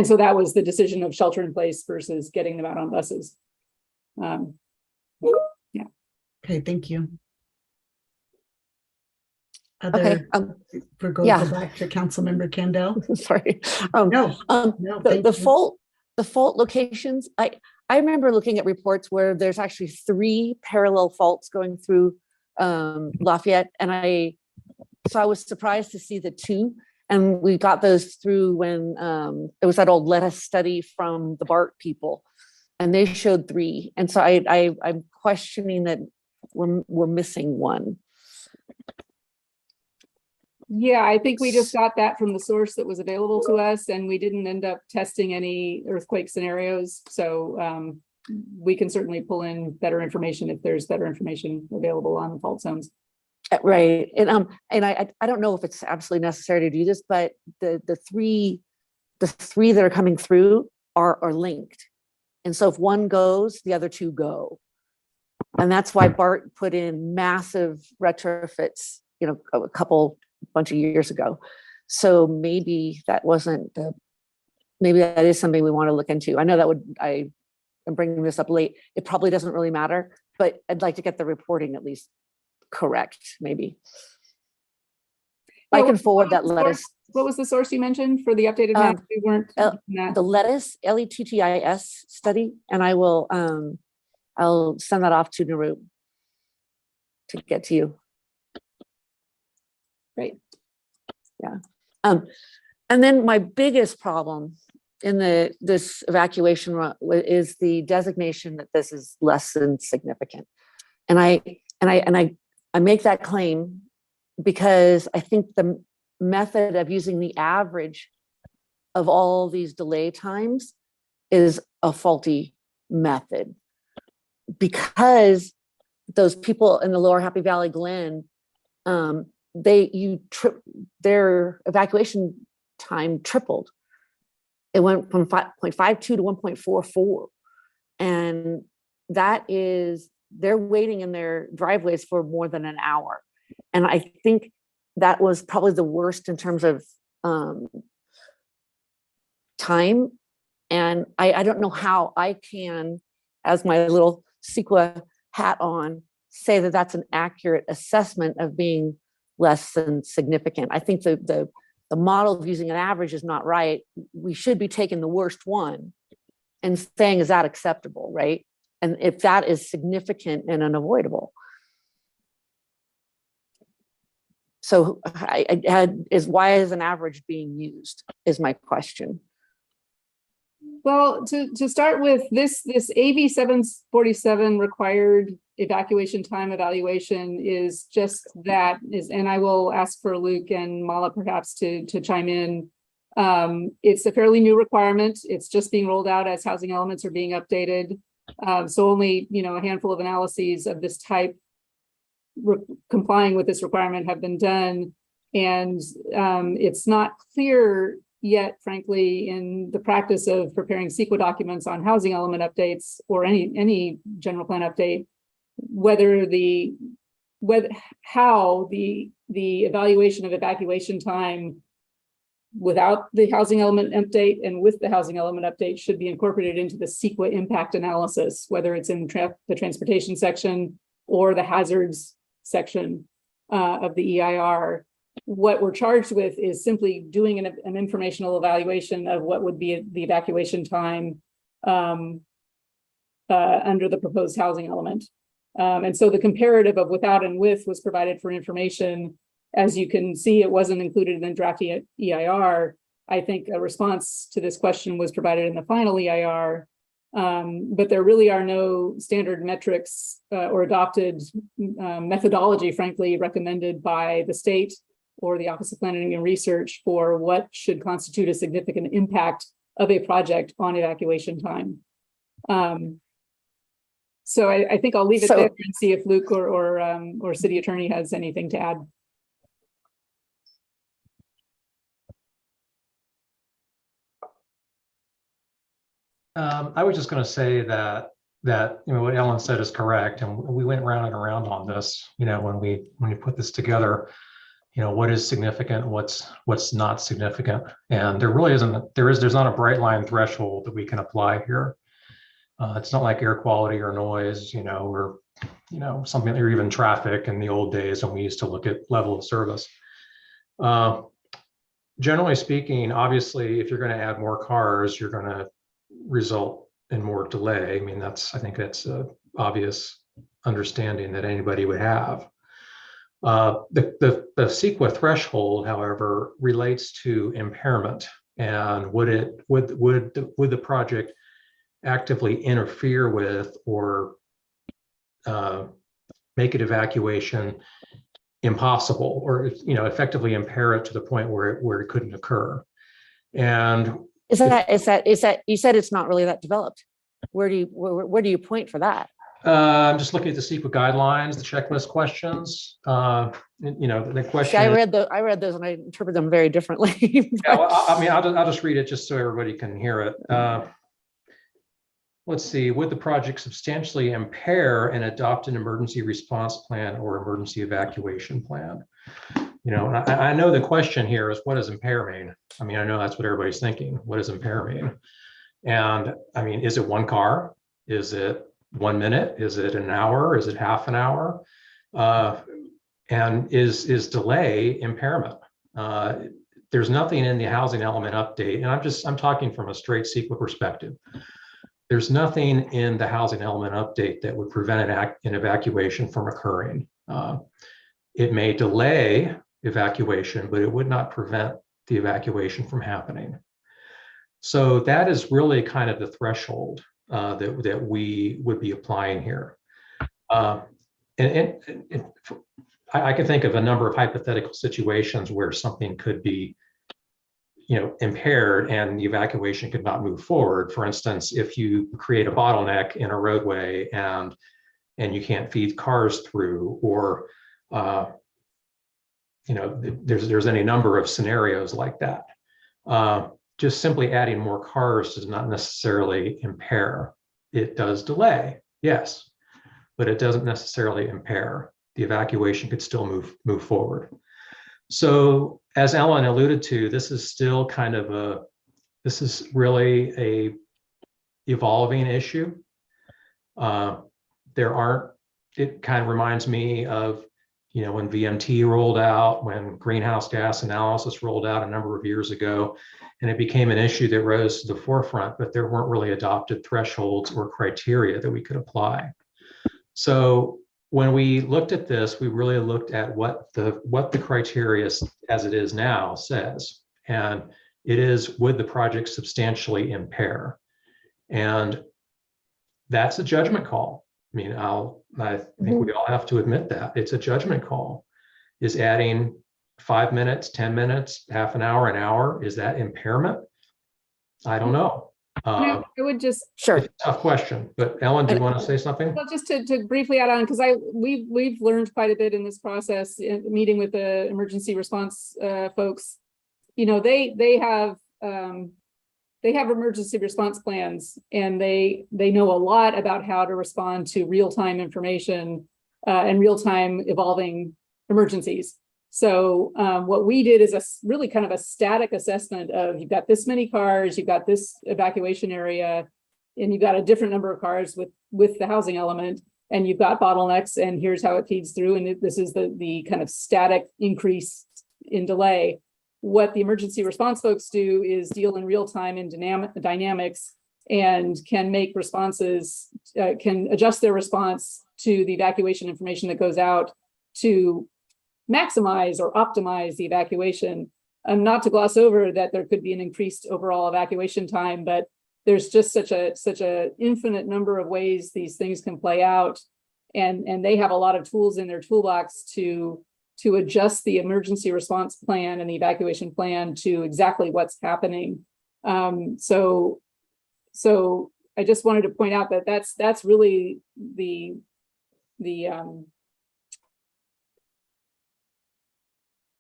S17: so that was the decision of shelter in place versus getting them out on buses. Yeah.
S2: Okay, thank you.
S10: Okay.
S2: Go back to Councilmember Kendall.
S15: Sorry.
S2: No,
S15: The fault locations, I remember looking at reports where there's actually 3 parallel faults going through Lafayette, and I was surprised to see the 2, and we got those through when it was that old Let Us study from the BART people, and they showed 3, and so I'm questioning that we're missing 1.
S17: Yeah, I think we just got that from the source that was available to us, and we didn't end up testing any earthquake scenarios. So we can certainly pull in better information if there's better information available on the fault zones.
S15: Right, and I don't know if it's absolutely necessary to do this, but the three that are coming through are linked, and so if one goes, the other 2 go, and that's why BART put in massive retrofits, a bunch of years ago. So maybe that wasn't maybe that is something we want to look into. I know I am bringing this up late. It probably doesn't really matter, but I'd like to get the reporting at least correct, maybe. I can forward that lettuce.
S17: What was the source you mentioned for the updated map? We weren't
S15: the lettuce LETTIS study, and I will I'll send that off to Naru to get to you.
S17: Great.
S15: Yeah. And then my biggest problem in this evacuation is the designation that this is less than significant. And I make that claim because I think the method of using the average of all these delay times is a faulty method, because those people in the lower Happy Valley Glen, their evacuation time tripled. It went from 5.52 to 1.44, and that is, they're waiting in their driveways for more than an hour. And I think that was probably the worst in terms of time. And I don't know how I can, as my little CEQA hat on, say that that's an accurate assessment of being less than significant. I think the model of using an average is not right. We should be taking the worst one and saying, is that acceptable, right? And if that is significant and unavoidable. So why is an average being used is my question.
S17: Well, to start with, this AB 747 required evacuation time evaluation is just that, and I will ask for Luke and Mala perhaps to chime in. It's a fairly new requirement. It's just being rolled out as housing elements are being updated. So only a handful of analyses of this type complying with this requirement have been done, and it's not clear yet, frankly, in the practice of preparing CEQA documents on housing element updates or any general plan update, how the evaluation of evacuation time without the housing element update and with the housing element update should be incorporated into the CEQA impact analysis, whether it's in the transportation section or the hazards section of the EIR. What we're charged with is simply doing an informational evaluation of what would be the evacuation time under the proposed housing element. And so the comparative of without and with was provided for information. As you can see, it wasn't included in the draft EIR. I think a response to this question was provided in the final EIR, but there really are no standard metrics or adopted methodology, frankly, recommended by the state or the Office of Planning and Research for what should constitute a significant impact of a project on evacuation time. So I think I'll leave it there and see if Luke or City Attorney has anything to add.
S16: I was just going to say that what Ellen said is correct, and we went round and around on this. When we put this together, what is significant, what's not significant, and there really isn't. There's not a bright line threshold that we can apply here. It's not like air quality or noise, or, something, or even traffic in the old days when we used to look at level of service. Generally speaking, obviously, if you're going to add more cars, you're going to result in more delay. I mean, I think that's an obvious understanding that anybody would have. The CEQA threshold, however, relates to impairment, and would the project actively interfere with or make it evacuation impossible, or effectively impair it to the point where it couldn't occur. And
S15: is that you said it's not really that developed. Where do you point for that?
S16: I'm just looking at the CEQA guidelines, the checklist questions. The question.
S15: See, I read those and I interpret them very differently.
S16: Yeah, well, I'll just read it just so everybody can hear it. Let's see. Would the project substantially impair an adopted emergency response plan or emergency evacuation plan? I know the question here is, what does impair mean? I know that's what everybody's thinking. What does impair mean? And is it one car? Is it 1 minute? Is it an hour? Is it half an hour? And is delay impairment? There's nothing in the housing element update, and I'm talking from a straight CEQA perspective. There's nothing in the housing element update that would prevent an evacuation from occurring. It may delay evacuation, but it would not prevent the evacuation from happening. So that is really kind of the threshold that we would be applying here. And I can think of a number of hypothetical situations where something could be impaired and the evacuation could not move forward. For instance, if you create a bottleneck in a roadway and you can't feed cars through, or there's any number of scenarios like that. Just simply adding more cars does not necessarily impair. It does delay, yes, but it doesn't necessarily impair. The evacuation could still move forward. So as Ellen alluded to, this is still this is really a evolving issue. It kind of reminds me of, when VMT rolled out, when greenhouse gas analysis rolled out a number of years ago, and it became an issue that rose to the forefront, but there weren't really adopted thresholds or criteria that we could apply. So when we looked at this, we really looked at what the criteria as it is now says. And it is, would the project substantially impair? And that's a judgment call. I think we all have to admit that. It's a judgment call. Is adding 5 minutes, 10 minutes, half an hour, is that impairment? I don't know.
S17: I would just
S15: sure.
S16: It's a tough question, but Ellen, do you want to say something?
S17: Well, just to briefly add on, because we've learned quite a bit in this process, meeting with the emergency response folks. They have emergency response plans, and they know a lot about how to respond to real-time information and real-time evolving emergencies. So what we did is really kind of a static assessment of, you've got this many cars, you've got this evacuation area, and you've got a different number of cars with the housing element, and you've got bottlenecks, and here's how it feeds through. And this is the kind of static increase in delay. What the emergency response folks do is deal in real time in dynamics, and can make responses, can adjust their response to the evacuation information that goes out to maximize or optimize the evacuation. Not to gloss over that there could be an increased overall evacuation time, but there's just such a infinite number of ways these things can play out, and they have a lot of tools in their toolbox to adjust the emergency response plan and the evacuation plan to exactly what's happening. So I just wanted to point out that that's really the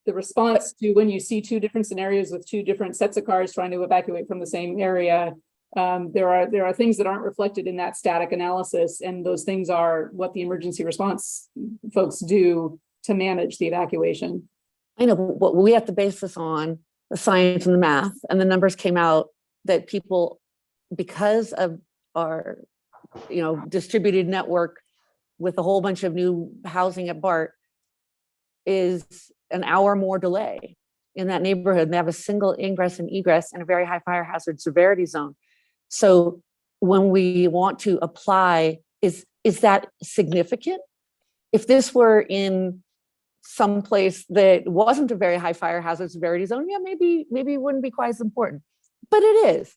S17: response to when you see two different scenarios with two different sets of cars trying to evacuate from the same area. There are things that aren't reflected in that static analysis, and those things are what the emergency response folks do to manage the evacuation.
S15: I know, but we have to base this on the science and the math, and the numbers came out that people, because of our distributed network with a whole bunch of new housing at BART is an hour more delay in that neighborhood. They have a single ingress and egress and a very high fire hazard severity zone. So when we want to apply, is that significant? If this were in some place that wasn't a very high fire hazard severity zone, yeah, maybe it wouldn't be quite as important, but it is.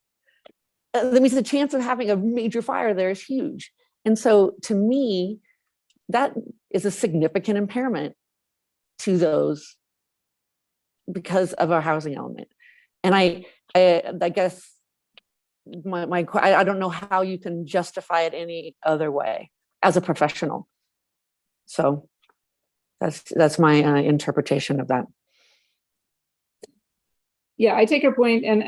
S15: That means the chance of having a major fire there is huge. And so to me, that is a significant impairment to those because of our housing element. And I guess I don't know how you can justify it any other way as a professional. So that's my interpretation of that.
S17: Yeah, I take your point, and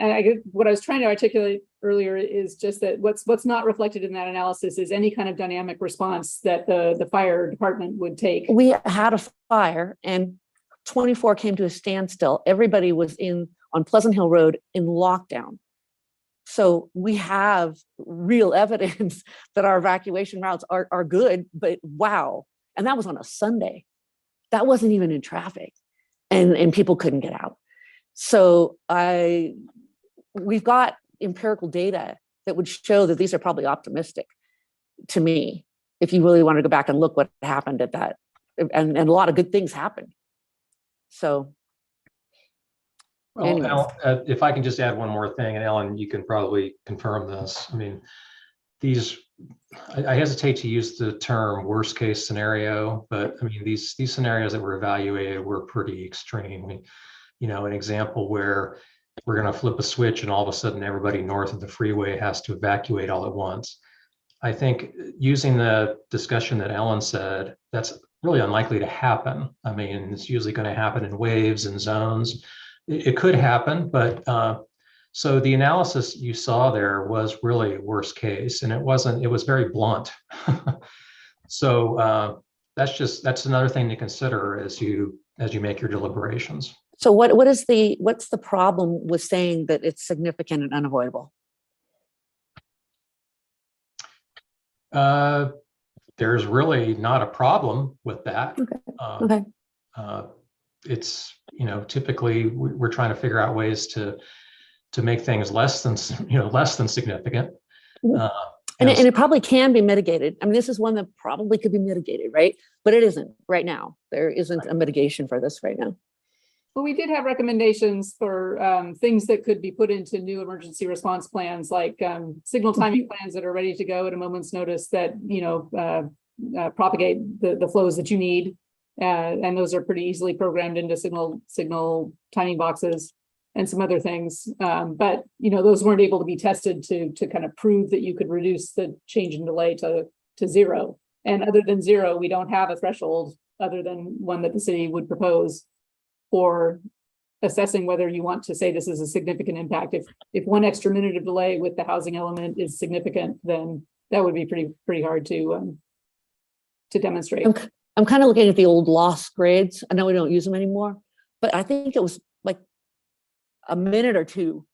S17: what I was trying to articulate earlier is just that what's not reflected in that analysis is any kind of dynamic response that the fire department would take.
S15: We had a fire, and 24 came to a standstill. Everybody was on Pleasant Hill Road in lockdown. So we have real evidence that our evacuation routes are good, but wow. And that was on a Sunday. That wasn't even in traffic, and people couldn't get out. So we've got empirical data that would show that these are probably optimistic to me, if you really want to go back and look what happened at that. And a lot of good things happened. So.
S16: Well, Al, if I can just add one more thing, and Ellen, you can probably confirm this. I mean, I hesitate to use the term worst case scenario, but I mean, these scenarios that were evaluated were pretty extreme. I mean, an example where we're going to flip a switch and all of a sudden everybody north of the freeway has to evacuate all at once. I think using the discussion that Ellen said, that's really unlikely to happen. I mean, it's usually going to happen in waves and zones. It could happen, but so the analysis you saw there was really worst case, and it was very blunt. So that's another thing to consider as you make your deliberations.
S15: So what's the problem with saying that it's significant and unavoidable?
S16: There's really not a problem with that.
S15: Okay.
S16: It's, typically we're trying to figure out ways to make things less than significant.
S15: And it probably can be mitigated. I mean, this is one that probably could be mitigated, right? But it isn't right now. There isn't a mitigation for this right now.
S17: Well, we did have recommendations for things that could be put into new emergency response plans, like signal timing plans that are ready to go at a moment's notice that, propagate the flows that you need. And those are pretty easily programmed into signal timing boxes and some other things. But, those weren't able to be tested to kind of prove that you could reduce the change in delay to zero. And other than zero, we don't have a threshold other than one that the city would propose for assessing whether you want to say this is a significant impact. If 1 extra minute of delay with the housing element is significant, then that would be pretty hard to demonstrate.
S15: I'm kind of looking at the old loss grades. I know we don't use them anymore, but I think it was like a minute or two,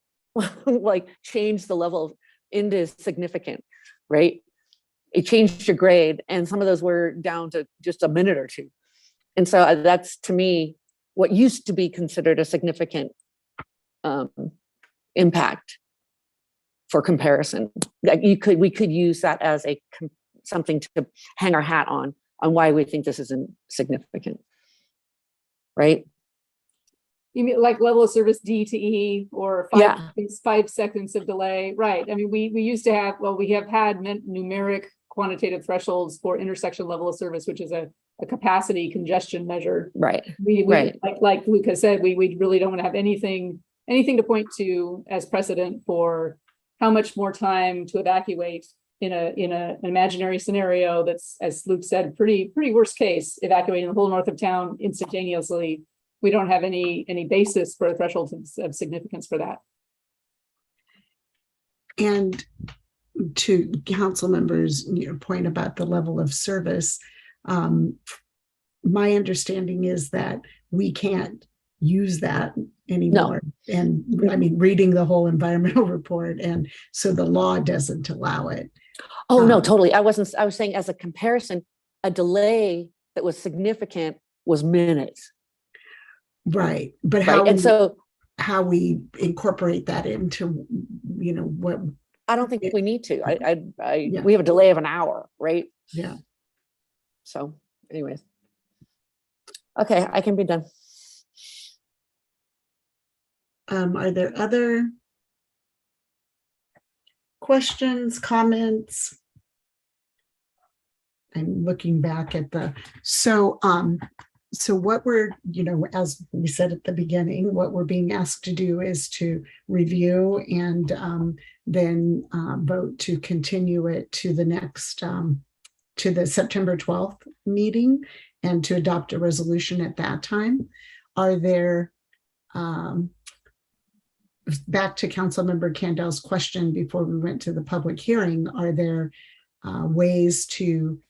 S15: like changed the level into significant, right? It changed your grade, and some of those were down to just a minute or two. And so that's, to me, what used to be considered a significant impact for comparison. Like we could use that as something to hang our hat on why we think this isn't significant, right?
S17: You mean like level of service D to E, or 5 seconds of delay, right? I mean, we used to have, we have had numeric quantitative thresholds for intersection level of service, which is a capacity congestion measure.
S15: Right.
S17: Right. Like Luke has said, we really don't want to have anything to point to as precedent for how much more time to evacuate in an imaginary scenario that's, as Luke said, pretty worst case, evacuating the whole north of town instantaneously. We don't have any basis for a threshold of significance for that.
S2: And to council members, point about the level of service, my understanding is that we can't use that anymore. No. And I mean, reading the whole environmental report, and so the law doesn't allow it.
S15: Oh, no,
S2: Um,
S15: totally. I was saying as a comparison, a delay that was significant was minutes,
S2: Right, but
S15: right? And so
S2: how we incorporate that into, what,
S15: I don't think we need to.
S2: Yeah.
S15: We have a delay of an hour, right?
S2: yeah.
S15: So anyways. Okay, I can be done.
S2: Are there other questions, comments? I'm looking back at so what we're, as we said at the beginning, what we're being asked to do is to review and then vote to continue it to the next, to the September 12th meeting and to adopt a resolution at that time. Are there, back to Councilmember Candel's question before we went to the public hearing, are there ways to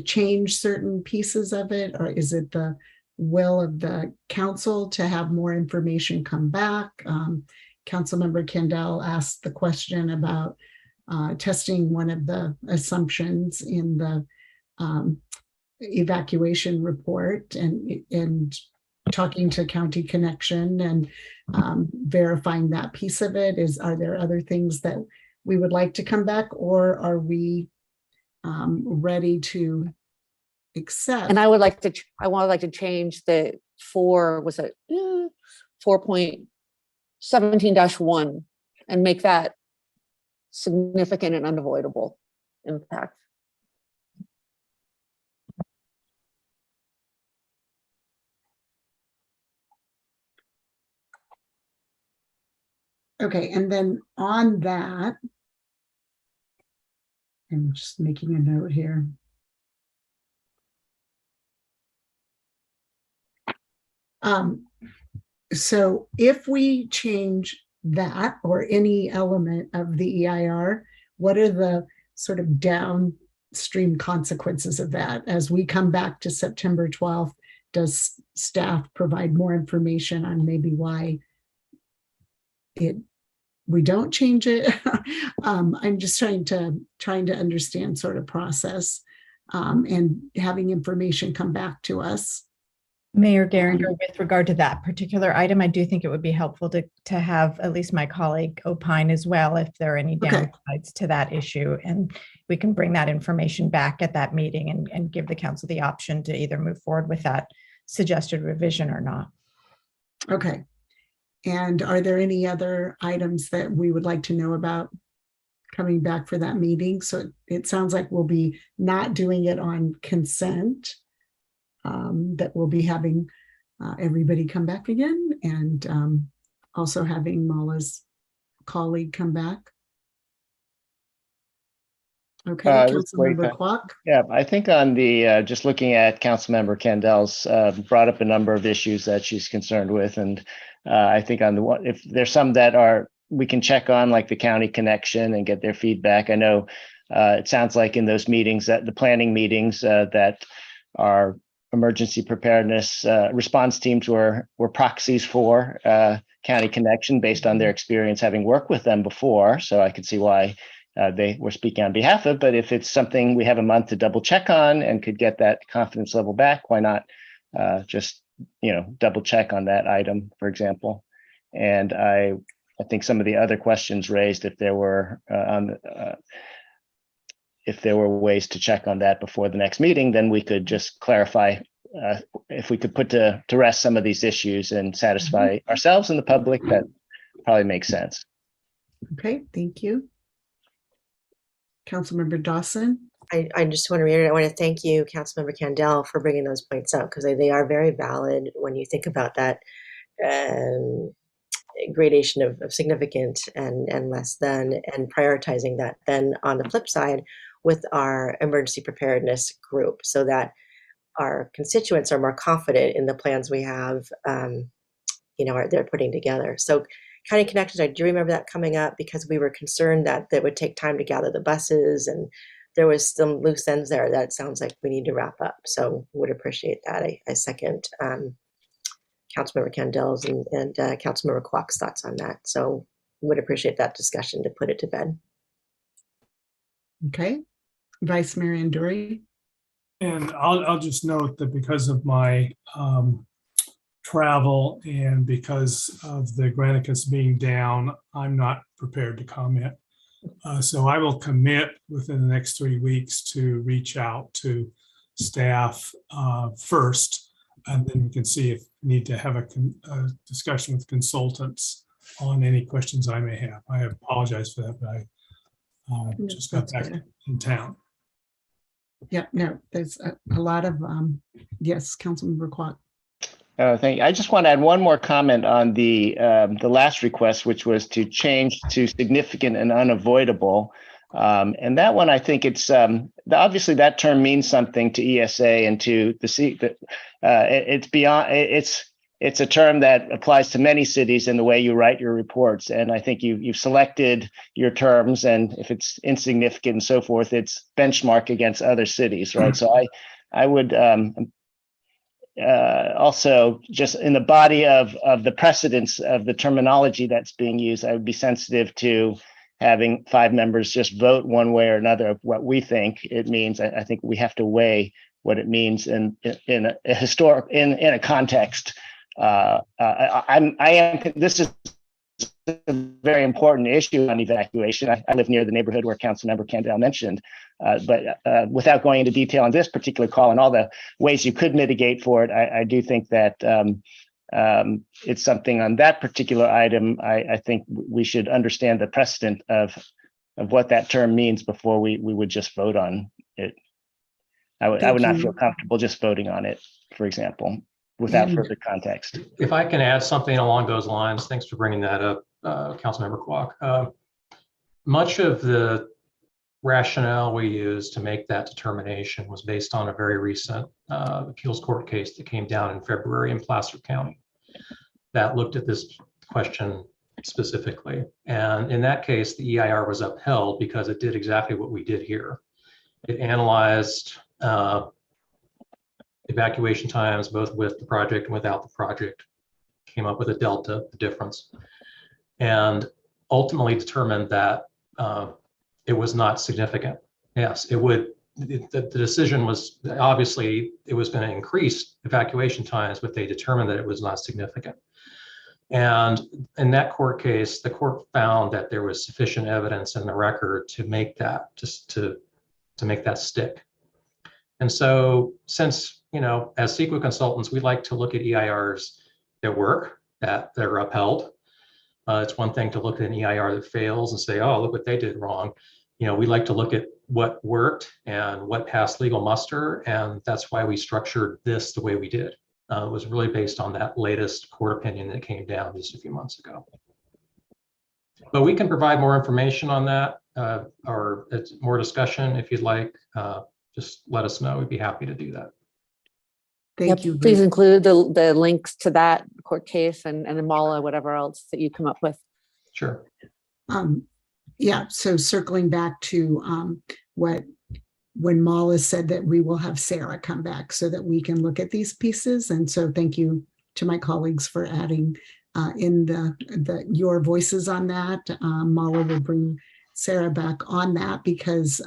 S2: change certain pieces of it, or is it the will of the council to have more information come back? Councilmember Candel asked the question about testing one of the assumptions in the evacuation report and talking to County Connection and verifying that piece of it. Are there other things that we would like to come back, or are we ready to accept?
S15: And I would like to change the 4.17-1 and make that significant and unavoidable impact.
S2: Okay, and then on that, I'm just making a note here. So if we change that or any element of the EIR, what are the sort of downstream consequences of that? As we come back to September 12th, does staff provide more information on maybe why we don't change it? I'm just trying to understand sort of process and having information come back to us.
S6: Mayor Geringer, with regard to that particular item, I do think it would be helpful to have at least my colleague opine as well if there are any downsides to that issue. And we can bring that information back at that meeting and give the council the option to either move forward with that suggested revision or not.
S2: Okay. And are there any other items that we would like to know about coming back for that meeting? So it sounds like we'll be not doing it on consent, that we'll be having everybody come back again, and also having Mala's colleague come back. Okay, Councilmember Kwok.
S11: Yeah, I think on the just looking at Councilmember Candel's brought up a number of issues that she's concerned with, and I think on the one, if there's some that we can check on, like the county connection and get their feedback. I know it sounds like in those meetings, that the planning meetings, that our emergency preparedness response teams were proxies for county connection based on their experience having worked with them before. So I could see why they were speaking on behalf of, but if it's something we have a month to double check on and could get that confidence level back, why not just, double check on that item, for example. And I think some of the other questions raised, if there were ways to check on that before the next meeting, then we could just clarify if we could put to rest some of these issues and satisfy ourselves and the public. That probably makes sense.
S2: Okay, thank you. Councilmember Dawson.
S18: I just want to reiterate, I want to thank you, Councilmember Candel, for bringing those points up, because they are very valid when you think about that gradation of significant and less than, and prioritizing that then on the flip side with our emergency preparedness group, so that our constituents are more confident in the plans we have, they're putting together. So County Connections, I do remember that coming up because we were concerned that it would take time to gather the buses, and there was some loose ends there that it sounds like we need to wrap up. So would appreciate that. I second Councilmember Candel's and Councilmember Kwok's thoughts on that. So would appreciate that discussion to put it to bed.
S2: Okay. Vice Mayor Anduri.
S19: And I'll just note that because of my travel and because of the Granicus being down, I'm not prepared to comment. So I will commit within the next 3 weeks to reach out to staff first, and then we can see if we need to have a discussion with consultants on any questions I may have. I apologize for that, but I just got back in town.
S2: Yeah, no, there's a lot of, yes, Councilmember Quat.
S11: Thank you. I just want to add one more comment on the last request, which was to change to significant and unavoidable. And that one, I think it's obviously that term means something to ESA and to the it's beyond. It's a term that applies to many cities in the way you write your reports. And I think you've selected your terms, and if it's insignificant and so forth, it's benchmark against other cities, right? So I would also, just in the body of the precedence of the terminology that's being used, I would be sensitive to having 5 members just vote one way or another of what we think it means. I think we have to weigh what it means in a historic, in a context. This is a very important issue on evacuation. I live near the neighborhood where Councilmember Candell mentioned, but without going into detail on this particular call and all the ways you could mitigate for it, I do think that it's something on that particular item. I think we should understand the precedent of what that term means before we would just vote on it. I would not feel comfortable just voting on it, for example, without further context.
S16: If I can add something along those lines, thanks for bringing that up, Councilmember Kwok. Much of the rationale we used to make that determination was based on a very recent appeals court case that came down in February in Placer County that looked at this question specifically. And in that case, the EIR was upheld because it did exactly what we did here. It analyzed evacuation times, both with the project and without the project, came up with a delta, the difference, and ultimately determined that it was not significant. Yes, it would. The decision was obviously it was going to increase evacuation times, but they determined that it was not significant. And in that court case, the court found that there was sufficient evidence in the record to make that to make that stick. And so, since as CEQA consultants, we like to look at EIRs that work, that are upheld. It's one thing to look at an EIR that fails and say, oh, look what they did wrong. We like to look at what worked and what passed legal muster, and that's why we structured this the way we did. It was really based on that latest court opinion that came down just a few months ago. But we can provide more information on that, or it's more discussion if you'd like. Just let us know. We'd be happy to do that.
S2: Thank you.
S15: Please include the links to that court case and Amala, whatever else that you come up with.
S16: Sure.
S2: Yeah, so circling back to when Mala said that we will have Sarah come back so that we can look at these pieces. And so thank you to my colleagues for adding in your voices on that. Mala will bring Sarah back on that because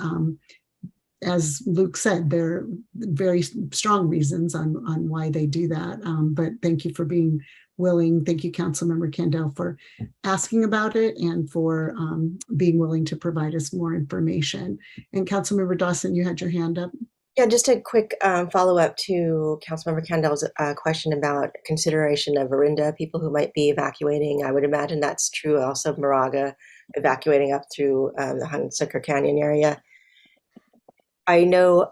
S2: as Luke said, there are very strong reasons on why they do that. But thank you for being willing. Thank you, Councilmember Candell, for asking about it and for being willing to provide us more information. And Councilmember Dawson, you had your hand up.
S18: Yeah, just a quick follow-up to Councilmember Candell's question about consideration of Orinda, people who might be evacuating. I would imagine that's true also of Moraga, evacuating up through the Hunsaker Canyon area. I know,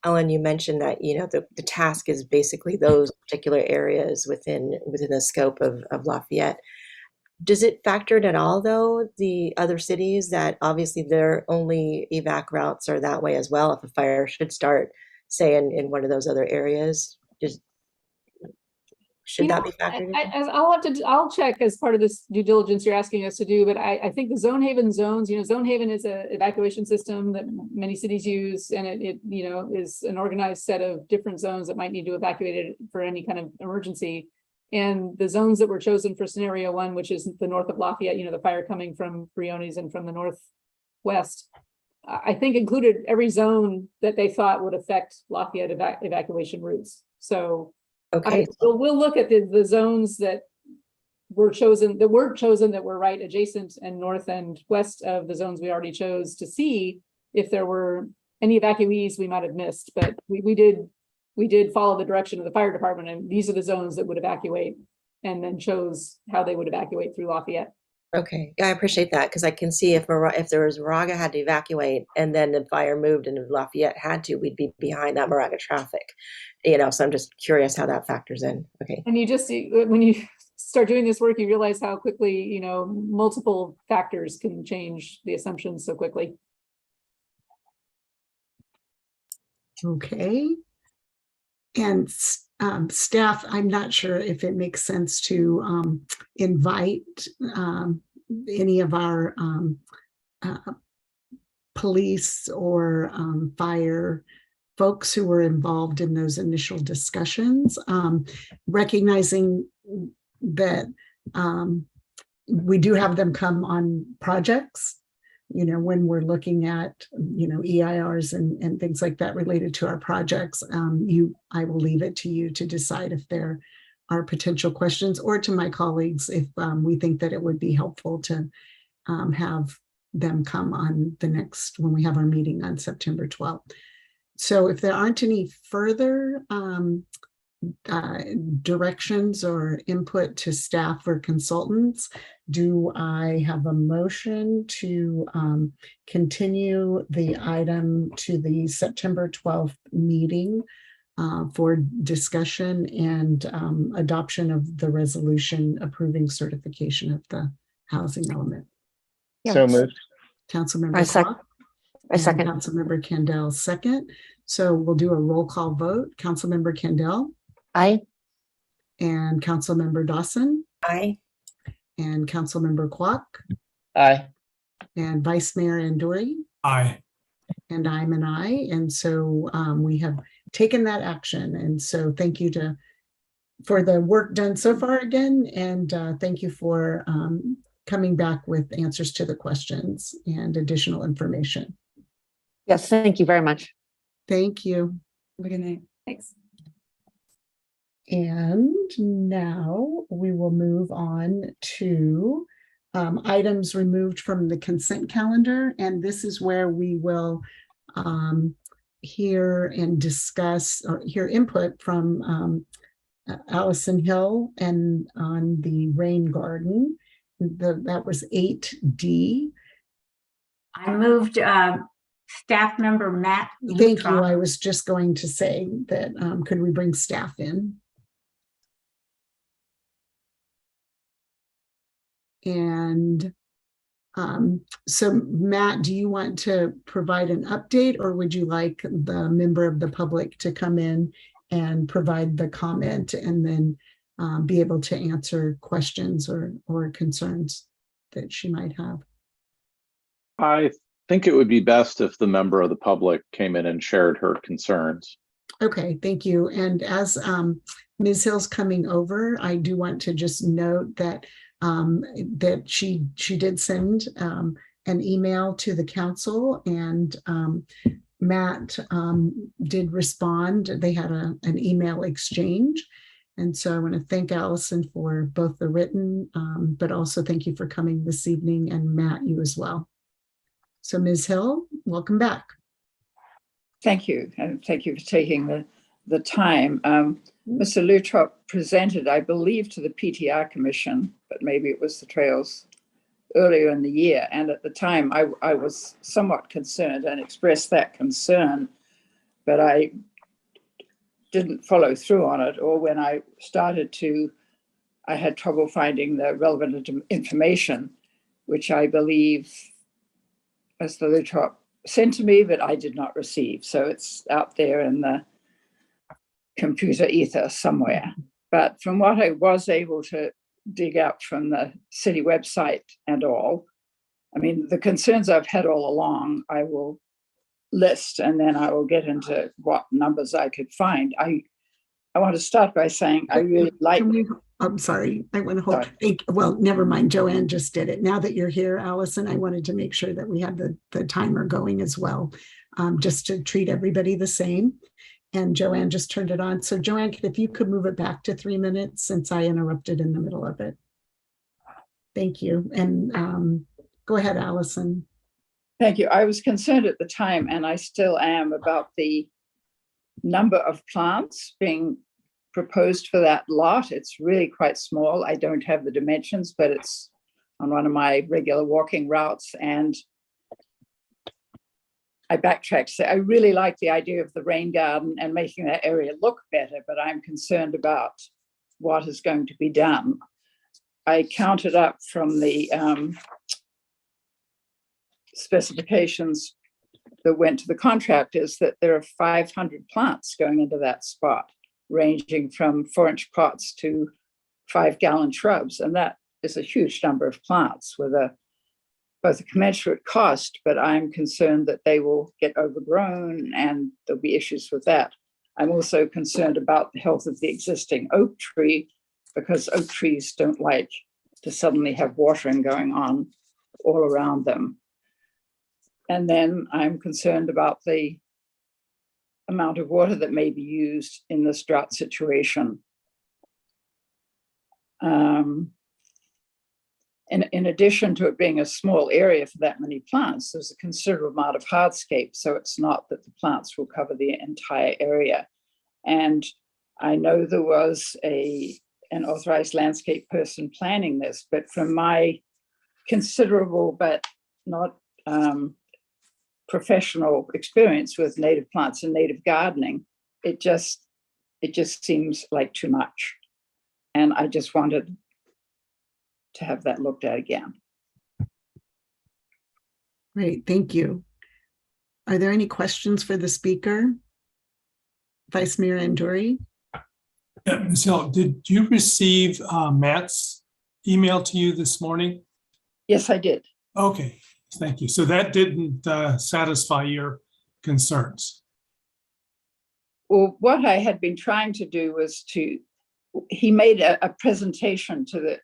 S18: Ellen, you mentioned that, the task is basically those particular areas within the scope of Lafayette. Does it factor in at all, though, the other cities that obviously their only evac routes are that way as well? If a fire should start, say, in one of those other areas, should that be factored in?
S17: I'll check as part of this due diligence you're asking us to do, but I think the Zone Haven zones, Zone Haven is an evacuation system that many cities use, and it is an organized set of different zones that might need to evacuate it for any kind of emergency. And the zones that were chosen for scenario 1, which is the north of Lafayette, the fire coming from Briones and from the northwest, I think included every zone that they thought would affect Lafayette evacuation routes. So
S18: Okay.
S17: we'll look at the zones that were chosen, that were right adjacent and north and west of the zones we already chose, to see if there were any evacuees we might have missed. But we did follow the direction of the fire department, and these are the zones that would evacuate, and then chose how they would evacuate through Lafayette.
S18: Okay, yeah, I appreciate that, because I can see if there was Moraga had to evacuate and then the fire moved and if Lafayette had to, we'd be behind that Moraga traffic. So I'm just curious how that factors in. Okay.
S17: And you just see, when you start doing this work, you realize how quickly, multiple factors can change the assumptions so quickly.
S2: Okay. And staff, I'm not sure if it makes sense to invite any of our police or fire folks who were involved in those initial discussions, recognizing that we do have them come on projects, when we're looking at, EIRs and things like that related to our projects. I will leave it to you to decide if there are potential questions, or to my colleagues if we think that it would be helpful to have them come on when we have our meeting on September 12th. So if there aren't any further directions or input to staff or consultants, do I have a motion to continue the item to the September 12th meeting for discussion and adoption of the resolution approving certification of the housing element?
S11: So moved.
S2: Councilmember
S15: I second.
S2: Councilmember Kendall second. So we'll do a roll call vote. Councilmember Kendall.
S15: Aye.
S2: And Councilmember Dawson.
S18: Aye.
S2: And Councilmember Kwok.
S11: Aye.
S2: And Vice Mayor Anduri.
S19: Aye.
S2: And I'm an aye. And so we have taken that action. And so thank you for the work done so far again. And thank you for coming back with answers to the questions and additional information.
S15: Yes, thank you very much.
S2: Thank you.
S17: Have a good night. Thanks.
S2: And now we will move on to items removed from the consent calendar. And this is where we will hear and discuss or hear input from Allison Hill and on the rain garden. That was 8D.
S1: I moved staff member Matt.
S2: Thank you. I was just going to say that could we bring staff in? And so Matt, do you want to provide an update, or would you like the member of the public to come in and provide the comment and then be able to answer questions or concerns that she might have?
S20: I think it would be best if the member of the public came in and shared her concerns.
S2: Okay, thank you. And as Ms. Hill's coming over, I do want to just note that that she did send an email to the council, and Matt did respond. They had an email exchange. And so I want to thank Allison for both the written, but also thank you for coming this evening, and Matt, you as well. So Ms. Hill, welcome back.
S7: Thank you. And thank you for taking the time. Mr. Lutrop presented, I believe, to the PTR Commission, but maybe it was the Trails earlier in the year. And at the time, I was somewhat concerned and expressed that concern, but I didn't follow through on it. Or when I started to, I had trouble finding the relevant information, which I believe Mr. Lutrop sent to me, but I did not receive. So it's out there in the computer ether somewhere. But from what I was able to dig up from the city website and all, I mean, the concerns I've had all along, I will list, and then I will get into what numbers I could find. I want to start by saying I really like.
S2: I'm sorry. I want to hold. Well, never mind. Joanne just did it. Now that you're here, Allison, I wanted to make sure that we had the timer going as well, just to treat everybody the same. And Joanne just turned it on. So Joanne, if you could move it back to 3 minutes since I interrupted in the middle of it. Thank you. And go ahead, Allison.
S7: Thank you. I was concerned at the time, and I still am, about the number of plants being proposed for that lot. It's really quite small. I don't have the dimensions, but it's on one of my regular walking routes. And I backtracked. So I really like the idea of the rain garden and making that area look better, but I'm concerned about what is going to be done. I counted up from the specifications that went to the contractors that there are 500 plants going into that spot, ranging from 4-inch pots to 5-gallon shrubs. And that is a huge number of plants with both a commensurate cost, but I'm concerned that they will get overgrown and there'll be issues with that. I'm also concerned about the health of the existing oak tree, because oak trees don't like to suddenly have watering going on all around them. And then I'm concerned about the amount of water that may be used in this drought situation. In addition to it being a small area for that many plants, there's a considerable amount of hardscape, so it's not that the plants will cover the entire area. And I know there was an authorized landscape person planning this, but from my considerable but not professional experience with native plants and native gardening, it just seems like too much. And I just wanted to have that looked at again.
S2: Great, thank you. Are there any questions for the speaker? Vice Mayor Anduri?
S19: Yeah, Ms. Hill, did you receive Matt's email to you this morning?
S7: Yes, I did.
S19: Okay, thank you. So that didn't satisfy your concerns?
S7: Well, what I had been trying to do was he made a presentation to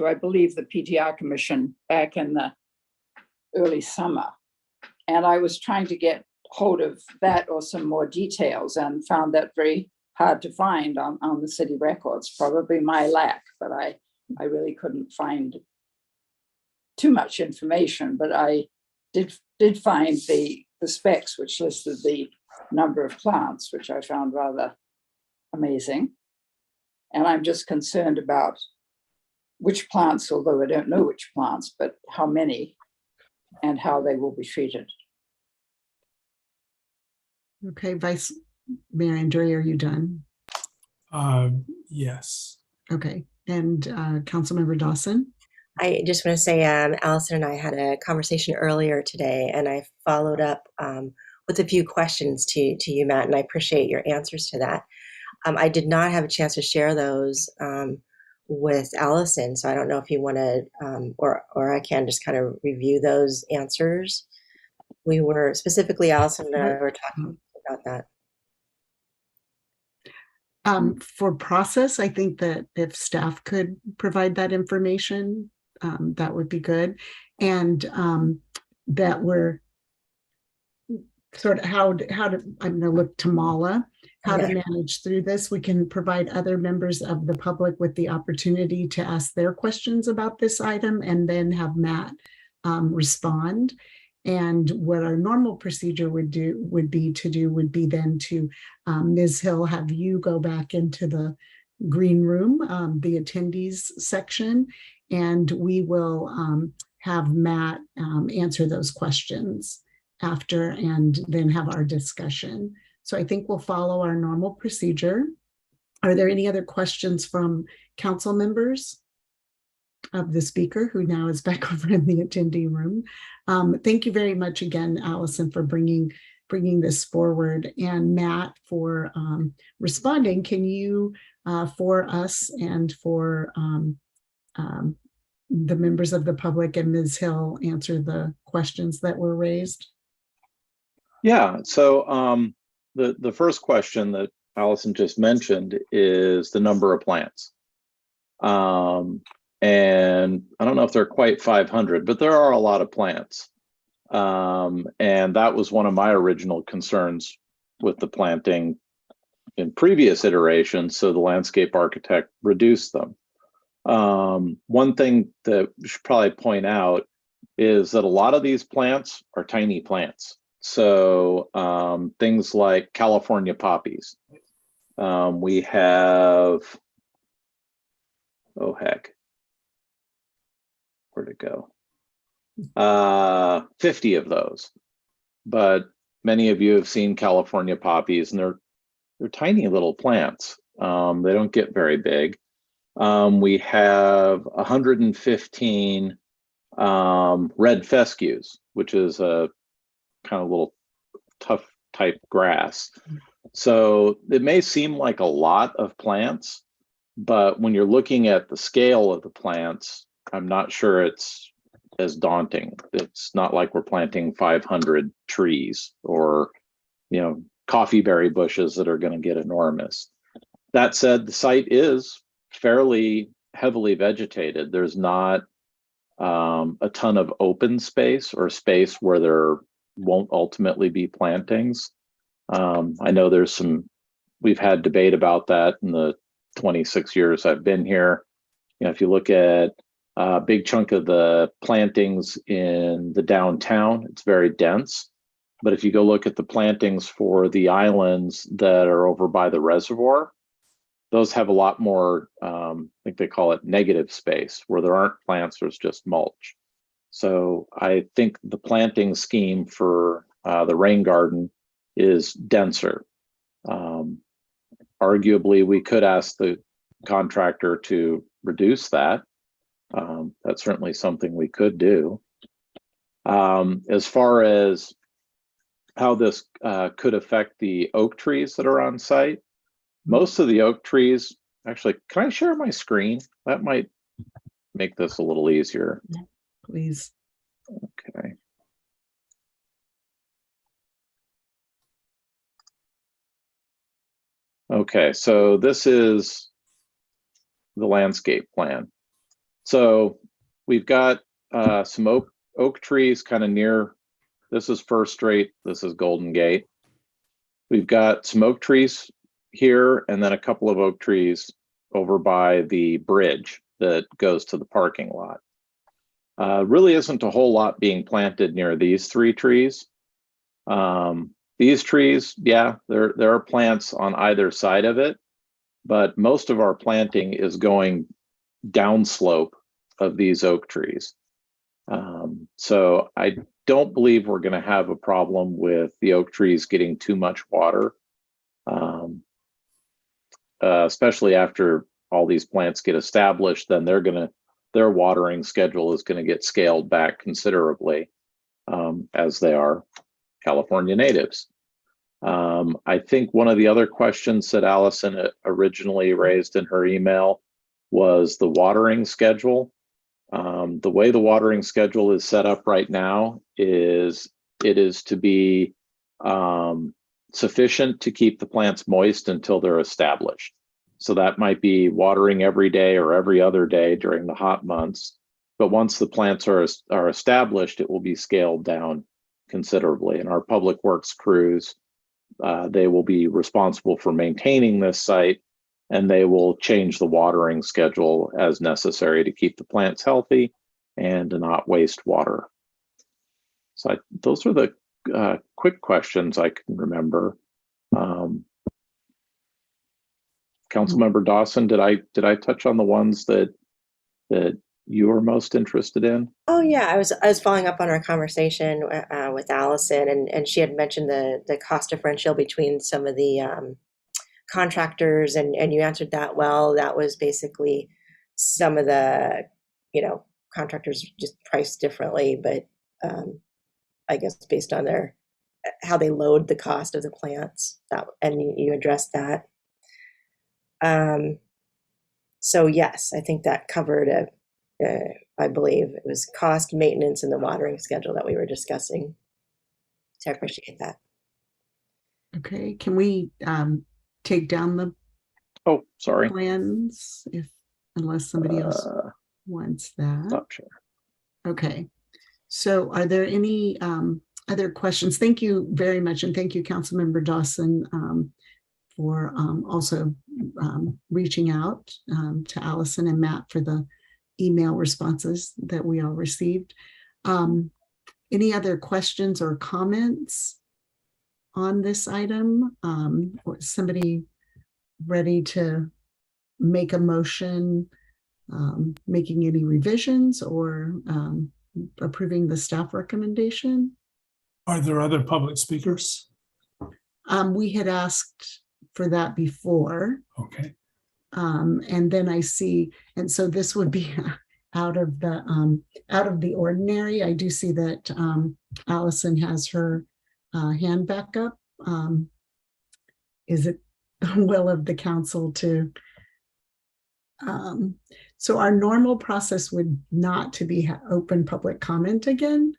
S7: I believe the PTR Commission back in the early summer. And I was trying to get hold of that or some more details, and found that very hard to find on the city records, probably my lack, but I really couldn't find too much information. But I did find the specs, which listed the number of plants, which I found rather amazing. And I'm just concerned about which plants, although I don't know which plants, but how many and how they will be treated.
S2: Okay, Vice Mayor Anduri, are you done?
S19: Yes.
S2: Okay, and Councilmember Dawson?
S18: I just want to say, Allison and I had a conversation earlier today, and I followed up with a few questions to you, Matt, and I appreciate your answers to that. I did not have a chance to share those with Allison, so I don't know if you want to, or I can just kind of review those answers. We were specifically, Allison and I were talking about that.
S2: For process, I think that if staff could provide that information, that would be good. And that we're sort of how to, I'm going to look to Mala, how to manage through this. We can provide other members of the public with the opportunity to ask their questions about this item, and then have Matt respond. And what our normal procedure would be then to Ms. Hill, have you go back into the green room, the attendees section, and we will have Matt answer those questions after, and then have our discussion. So I think we'll follow our normal procedure. Are there any other questions from council members of the speaker, who now is back over in the attendee room? Thank you very much again, Allison, for bringing this forward, and Matt for responding. Can you, for us and for the members of the public and Ms. Hill, answer the questions that were raised?
S20: Yeah, so the first question that Allison just mentioned is the number of plants. And I don't know if they're quite 500, but there are a lot of plants. And that was one of my original concerns with the planting in previous iterations. So the landscape architect reduced them. One thing that we should probably point out is that a lot of these plants are tiny plants. So things like California poppies. We have, oh heck, where'd it go? 50 of those. But many of you have seen California poppies, and they're tiny little plants. They don't get very big. We have 115 red fescues, which is a kind of little tough type grass. So it may seem like a lot of plants, but when you're looking at the scale of the plants, I'm not sure it's as daunting. It's not like we're planting 500 trees or, coffee berry bushes that are going to get enormous. That said, the site is fairly heavily vegetated. There's not a ton of open space or space where there won't ultimately be plantings. I know we've had debate about that in the 26 years I've been here. If you look at a big chunk of the plantings in the downtown, it's very dense. But if you go look at the plantings for the islands that are over by the reservoir, those have a lot more, I think they call it negative space, where there aren't plants, there's just mulch. So I think the planting scheme for the rain garden is denser. Arguably, we could ask the contractor to reduce that. That's certainly something we could do. As far as how this could affect the oak trees that are on site, most of the oak trees, actually, can I share my screen? That might make this a little easier.
S2: Please.
S20: Okay. Okay, so this is the landscape plan. So we've got some oak trees kind of near, this is First Street, this is Golden Gate. We've got some oak trees here and then a couple of oak trees over by the bridge that goes to the parking lot. Really isn't a whole lot being planted near these three trees. These trees, yeah, there are plants on either side of it, but most of our planting is going downslope of these oak trees. So I don't believe we're going to have a problem with the oak trees getting too much water, especially after all these plants get established. Then their watering schedule is going to get scaled back considerably, as they are California natives. I think one of the other questions that Allison originally raised in her email was the watering schedule. The way the watering schedule is set up right now is it is to be sufficient to keep the plants moist until they're established. So that might be watering every day or every other day during the hot months. But once the plants are established, it will be scaled down considerably. And our public works crews, they will be responsible for maintaining this site, and they will change the watering schedule as necessary to keep the plants healthy and to not waste water. So those are the quick questions I can remember. Councilmember Dawson, did I touch on the ones that you were most interested in?
S18: Oh yeah, I was following up on our conversation with Allison, and she had mentioned the cost differential between some of the contractors, and you answered that well. That was basically some of the contractors just priced differently, but I guess based on how they load the cost of the plants, and you addressed that. So yes, I think that covered I believe it was cost, maintenance, and the watering schedule that we were discussing. So I appreciate that.
S2: Okay, can we take down the
S20: plans?
S2: unless somebody else wants that.
S20: Not sure.
S2: Okay. So are there any other questions? Thank you very much. And thank you, Councilmember Dawson, for also reaching out to Allison and Matt for the email responses that we all received. Any other questions or comments on this item? Or is somebody ready to make a motion, making any revisions or approving the staff recommendation?
S19: Are there other public speakers?
S2: We had asked for that before.
S19: Okay.
S2: And then I see, and so this would be out of the ordinary. I do see that Allison has her hand back up. Is it the will of the council to? So our normal process would not to be open public comment again.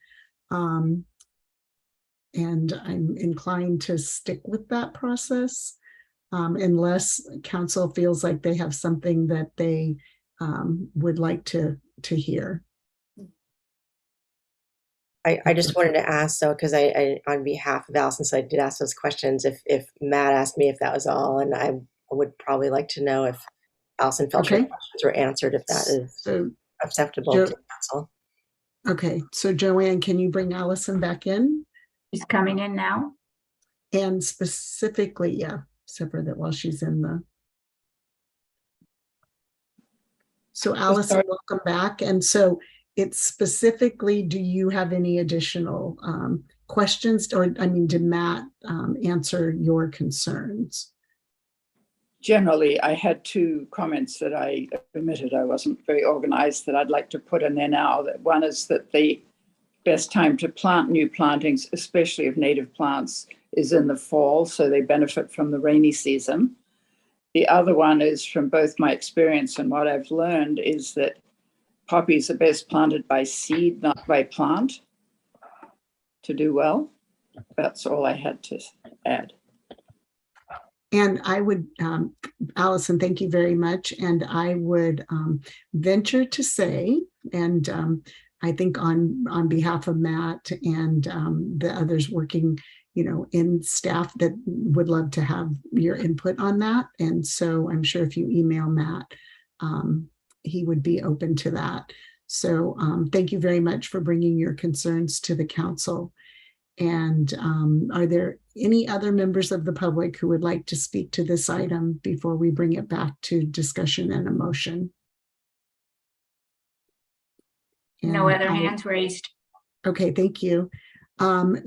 S2: And I'm inclined to stick with that process unless council feels like they have something that they would like to hear.
S18: I just wanted to ask, so because I on behalf of Allison, so I did ask those questions. If Matt asked me if that was all, and I would probably like to know if Allison felt her questions were answered, if that is acceptable to council.
S2: Okay, so Joanne, can you bring Allison back in?
S1: She's coming in now.
S2: And specifically, yeah, separate that while she's in the. So Allison, welcome back. And so it's specifically, do you have any additional questions, or I mean, did Matt answer your concerns?
S7: Generally, I had two comments that I omitted. I wasn't very organized that I'd like to put in there now. That one is that the best time to plant new plantings, especially of native plants, is in the fall, so they benefit from the rainy season. The other one is, from both my experience and what I've learned, is that poppies are best planted by seed, not by plant, to do well. That's all I had to add.
S2: And I would, Allison, thank you very much. And I would venture to say, and I think on behalf of Matt and the others working, in staff, that would love to have your input on that. And so I'm sure if you email Matt, he would be open to that. So thank you very much for bringing your concerns to the council. And are there any other members of the public who would like to speak to this item before we bring it back to discussion and a motion?
S1: No other hands raised.
S2: Okay, thank you.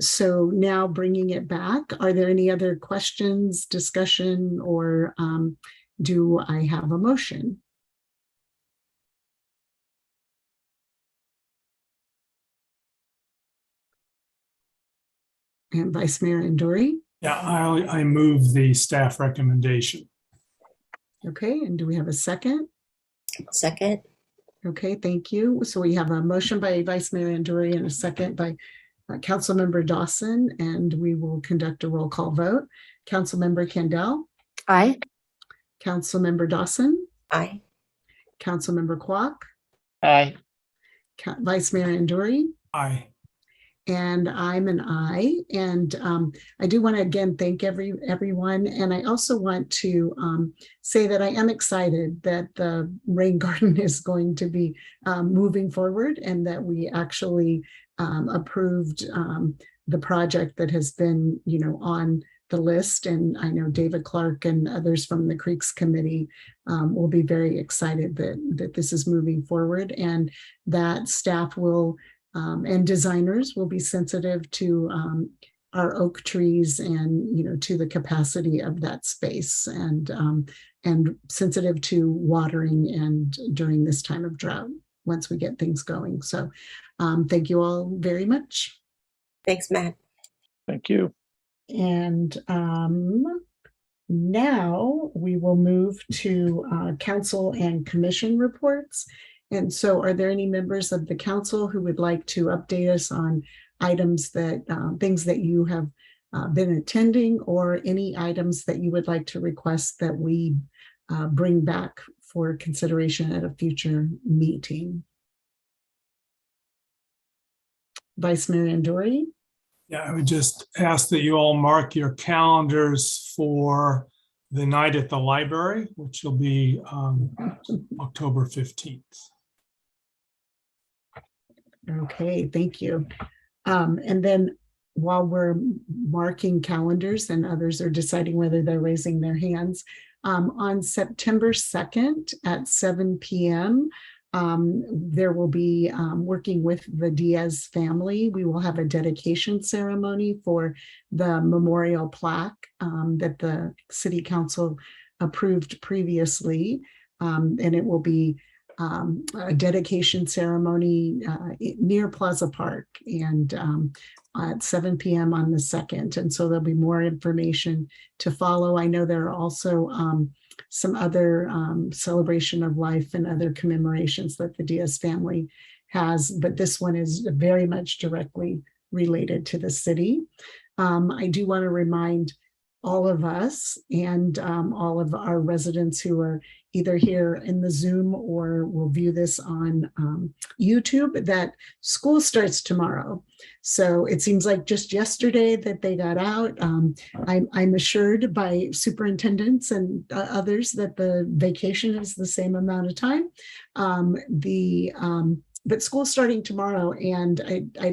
S2: So now bringing it back, are there any other questions, discussion, or do I have a motion? And Vice Mayor Andori?
S19: Yeah, I move the staff recommendation.
S2: Okay, and do we have a second?
S18: Second.
S2: Okay, thank you. So we have a motion by Vice Mayor Andori and a second by Councilmember Dawson, and we will conduct a roll call vote. Councilmember Kendall?
S15: Aye.
S2: Councilmember Dawson?
S18: Aye.
S2: Councilmember Kwok?
S11: Aye.
S2: Vice Mayor Andori?
S19: Aye.
S2: And I'm an aye. And I do want to again thank everyone. And I also want to say that I am excited that the rain garden is going to be moving forward, and that we actually approved the project that has been, on the list. And I know David Clark and others from the Creeks Committee will be very excited that this is moving forward, and that staff will and designers will be sensitive to our oak trees and, to the capacity of that space, and sensitive to watering and during this time of drought once we get things going. So thank you all very much.
S18: Thanks, Matt.
S20: Thank you.
S2: And now we will move to council and commission reports. And so are there any members of the council who would like to update us on items that, things that you have been attending, or any items that you would like to request that we bring back for consideration at a future meeting. Vice Mayor Andori?
S19: Yeah, I would just ask that you all mark your calendars for the night at the library, which will be October 15th.
S2: Okay, thank you. And then while we're marking calendars and others are deciding whether they're raising their hands, on September 2nd at 7 p.m., there will be, working with the Diaz family, we will have a dedication ceremony for the memorial plaque that the City Council approved previously. And it will be a dedication ceremony near Plaza Park and at 7 p.m. on the 2nd. And so there'll be more information to follow. I know there are also some other celebration of life and other commemorations that the Diaz family has, but this one is very much directly related to the city. I do want to remind all of us and all of our residents who are either here in the Zoom or will view this on YouTube that school starts tomorrow. So it seems like just yesterday that they got out. I'm assured by superintendents and others that the vacation is the same amount of time. But school's starting tomorrow, and I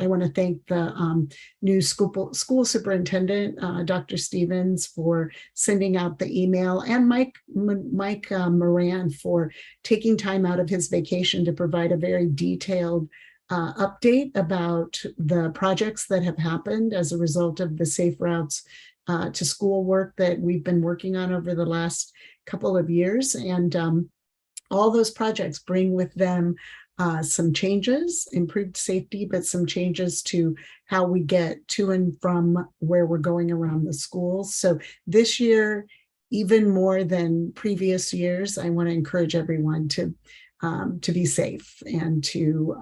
S2: want to thank the new school superintendent, Dr. Stevens, for sending out the email, and Mike Moran for taking time out of his vacation to provide a very detailed update about the projects that have happened as a result of the Safe Routes to School work that we've been working on over the last couple of years. And all those projects bring with them some changes, improved safety, but some changes to how we get to and from where we're going around the schools. So this year, even more than previous years, I want to encourage everyone to be safe and to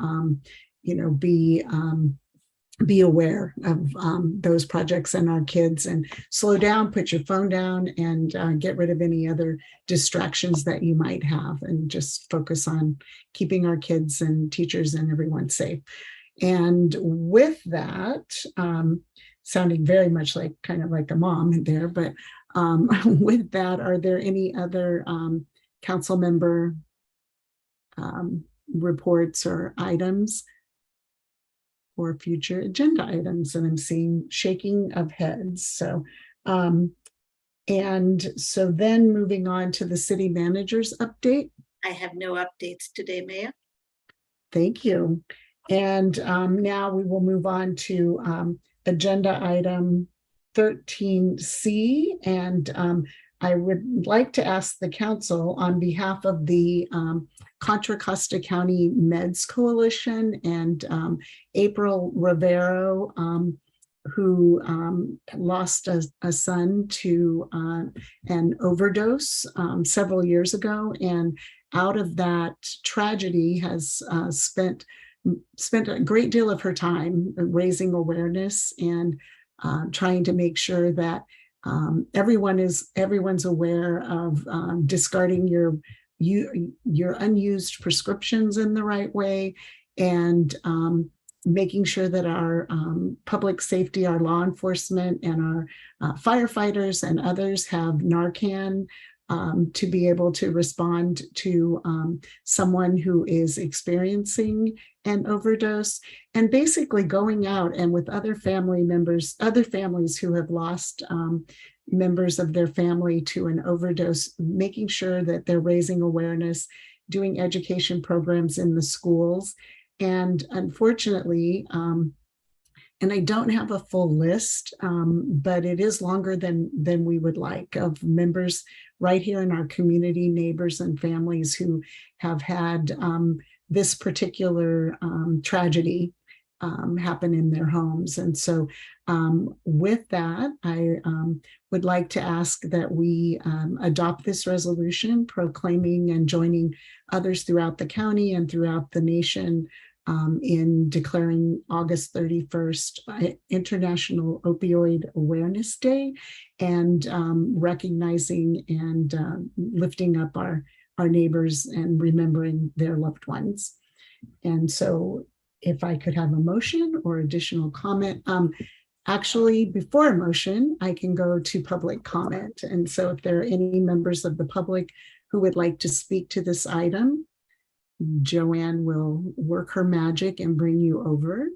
S2: be aware of those projects and our kids, and slow down, put your phone down, and get rid of any other distractions that you might have, and just focus on keeping our kids and teachers and everyone safe. And with that, sounding very much like kind of like a mom there, but with that, are there any other council member reports or items for future agenda items? And I'm seeing shaking of heads. So, and so then moving on to the city manager's update.
S12: I have no updates today, Mayor.
S2: Thank you. And now we will move on to agenda item 13C. And I would like to ask the council on behalf of the Contra Costa County Meds Coalition and April Rivero, who lost a son to an overdose several years ago, and out of that tragedy has spent a great deal of her time raising awareness and trying to make sure that everyone's aware of discarding your unused prescriptions in the right way, and making sure that our public safety, our law enforcement, and our firefighters and others have Narcan to be able to respond to someone who is experiencing an overdose, and basically going out and with other family members, other families who have lost members of their family to an overdose, making sure that they're raising awareness, doing education programs in the schools. And unfortunately, and I don't have a full list, but it is longer than we would like, of members right here in our community, neighbors and families who have had this particular tragedy happen in their homes. And so with that, I would like to ask that we adopt this resolution proclaiming and joining others throughout the county and throughout the nation in declaring August 31st International Opioid Awareness Day, and recognizing and lifting up our our neighbors and remembering their loved ones. And so if I could have a motion or additional comment, actually, before a motion, I can go to public comment. And so if there are any members of the public who would like to speak to this item, Joanne will work her magic and bring you over.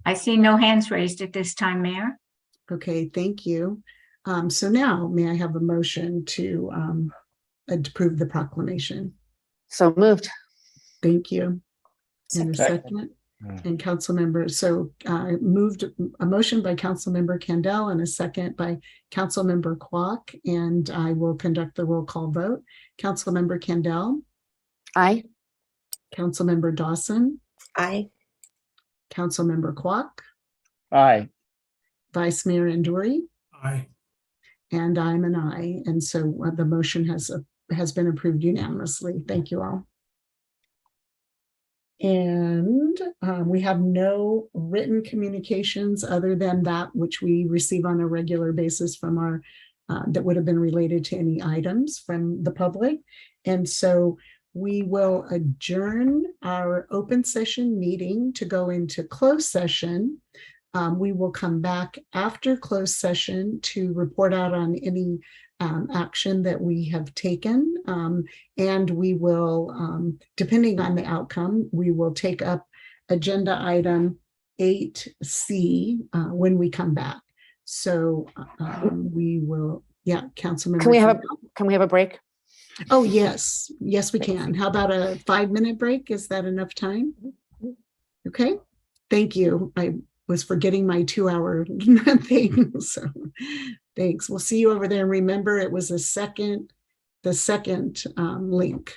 S1: I see no hands raised at this time, Mayor.
S2: Okay, thank you. So now may I have a motion to approve the proclamation?
S15: So moved.
S2: Thank you. And a
S11: Second.
S2: second. And Councilmember, so moved a motion by Councilmember Kendall and a second by Councilmember Kwok, and I will conduct the roll call vote. Councilmember Kendall.
S15: Aye.
S2: Councilmember Dawson.
S18: Aye.
S2: Councilmember Kwok.
S11: Aye.
S2: Vice Mayor Anduri.
S19: Aye.
S2: And I'm an aye. And so the motion has been approved unanimously. Thank you all. And we have no written communications other than that which we receive on a regular basis from our, that would have been related to any items from the public. And so we will adjourn our open session meeting to go into closed session. We will come back after closed session to report out on any action that we have taken. And we will, depending on the outcome, we will take up agenda item 8C when we come back. So we will, yeah, Councilmember.
S15: Can we have a break?
S2: Oh, yes. Yes, we can. How about a 5-minute break? Is that enough time? Okay. Thank you. I was forgetting my 2-hour thing. So thanks. We'll see you over there. And remember, it was the second link.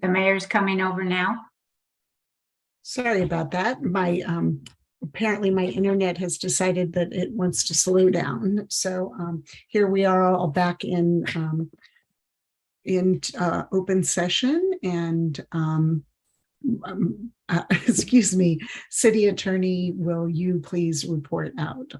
S1: The mayor's coming over now.
S2: Sorry about that. My apparently my internet has decided that it wants to slow down. So here we are all back in open session, and excuse me, City Attorney, will you please report out?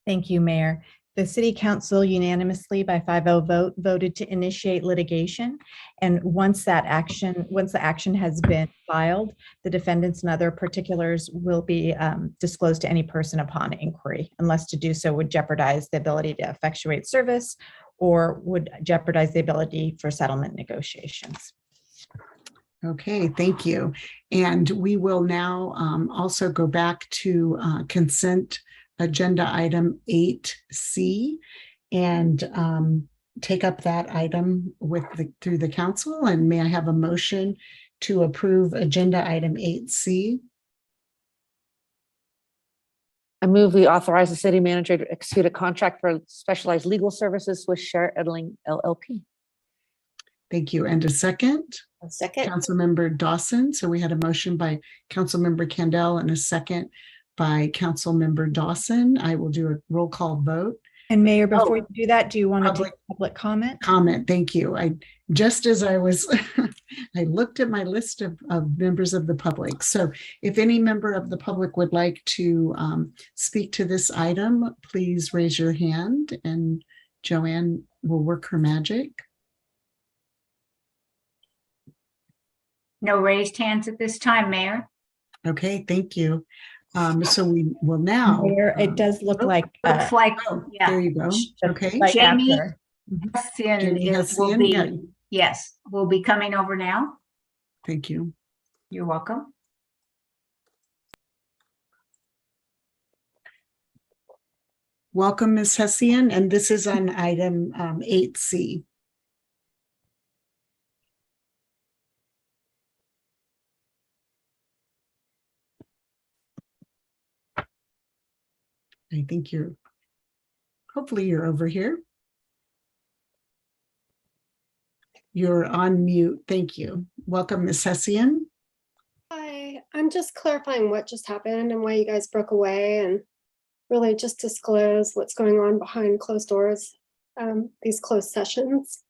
S6: Thank you, Mayor. The City Council unanimously by 5-0 vote voted to initiate litigation. And once the action has been filed, the defendants and other particulars will be disclosed to any person upon inquiry, unless to do so would jeopardize the ability to effectuate service or would jeopardize the ability for settlement negotiations.
S2: Okay, thank you. And we will now also go back to consent agenda item 8C and take up that item through the council. And may I have a motion to approve agenda item 8C?
S15: I move we authorize the city manager to execute a contract for specialized legal services with Sher Edling LLP.
S2: Thank you. And a second?
S18: A second.
S2: Councilmember Dawson. So we had a motion by Councilmember Kendall and a second by Councilmember Dawson. I will do a roll call vote.
S6: And Mayor, before you do that, do you want to take public comment?
S2: Comment, thank you. Just as I was, I looked at my list of members of the public. So if any member of the public would like to speak to this item, please raise your hand and Joanne will work her magic.
S1: No raised hands at this time, Mayor.
S2: Okay, thank you. So we will now.
S6: Mayor, it does look like.
S1: Looks like, yeah.
S2: There you go. Okay.
S6: Like
S1: Jamie
S6: after.
S2: Jamie
S1: will be,
S2: Hessian, yeah.
S1: yes, will be coming over now.
S2: Thank you.
S1: You're welcome.
S2: Welcome, Ms. Hessian, and this is on item 8C. I think hopefully you're over here. You're on mute. Thank you. Welcome, Ms. Hessian.
S21: Hi, I'm just clarifying what just happened and why you guys broke away, and really just disclose what's going on behind closed doors, these closed sessions.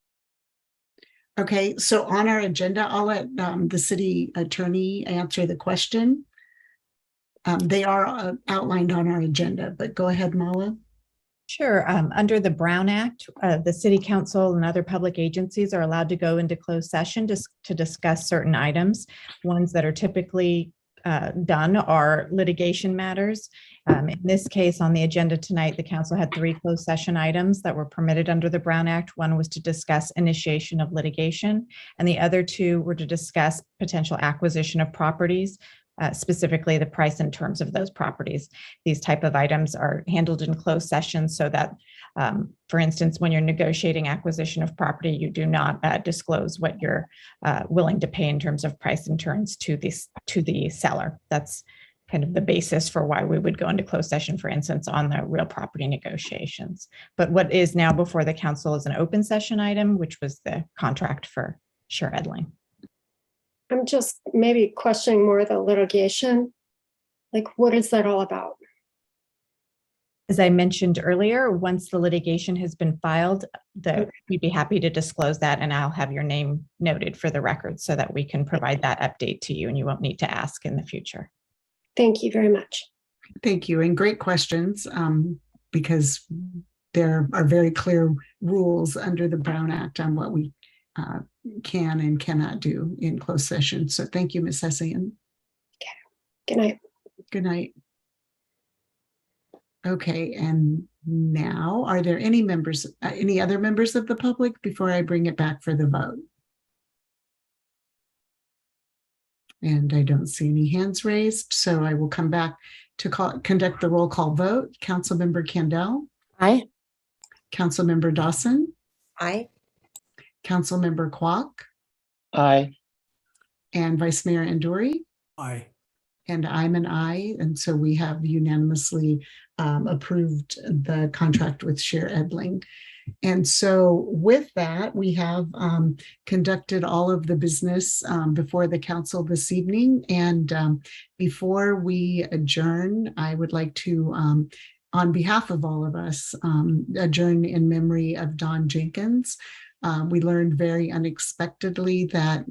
S2: Okay, so on our agenda, I'll let the city attorney answer the question. They are outlined on our agenda, but go ahead, Mala.
S6: Sure. Under the Brown Act, the City Council and other public agencies are allowed to go into closed session to discuss certain items. Ones that are typically done are litigation matters. In this case, on the agenda tonight, the council had 3 closed session items that were permitted under the Brown Act. One was to discuss initiation of litigation, and the other 2 were to discuss potential acquisition of properties. Specifically the price and terms of those properties. These type of items are handled in closed session so that, for instance, when you're negotiating acquisition of property, you do not disclose what you're willing to pay in terms of price and terms to the seller. That's kind of the basis for why we would go into closed session, for instance, on the real property negotiations. But what is now before the council is an open session item, which was the contract for Sher Edling.
S21: I'm just maybe questioning more the litigation. Like, what is that all about?
S6: As I mentioned earlier, once the litigation has been filed, we'd be happy to disclose that, and I'll have your name noted for the record so that we can provide that update to you and you won't need to ask in the future.
S21: Thank you very much.
S2: Thank you, and great questions, because there are very clear rules under the Brown Act on what we can and cannot do in closed session. So thank you, Ms. Hessian.
S21: Okay. Good night.
S2: Good night. Okay, and now, are there any other members of the public before I bring it back for the vote? And I don't see any hands raised, so I will come back to conduct the roll call vote. Councilmember Kendall.
S15: Aye.
S2: Councilmember Dawson.
S18: Aye.
S2: Councilmember Kwok.
S11: Aye.
S2: And Vice Mayor Anduri.
S19: Aye.
S2: and I'm an I. And so we have unanimously approved the contract with Share Edling. And so with that, we have conducted all of the business before the council this evening. And before we adjourn, I would like to, on behalf of all of us, adjourn in memory of Don Jenkins. We learned very unexpectedly that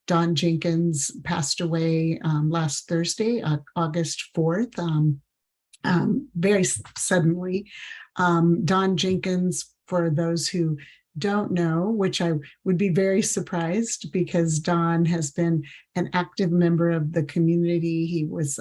S2: Don Jenkins passed away last Thursday, August 4th, very suddenly. Don Jenkins, for those who don't know, which I would be very surprised because Don has been an active member of the community. He was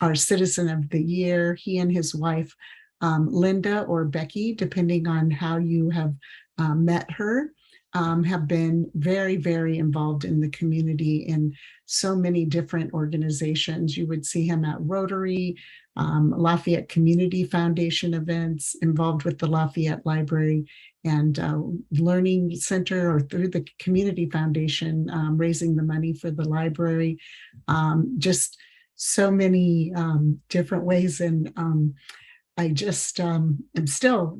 S2: our Citizen of the Year. He and his wife, Linda or Becky, depending on how you have met her, have been very, very involved in the community in so many different organizations. You would see him at Rotary, Lafayette Community Foundation events, involved with the Lafayette Library and Learning Center, or through the Community Foundation, raising the money for the library. Just so many different ways. And I just am still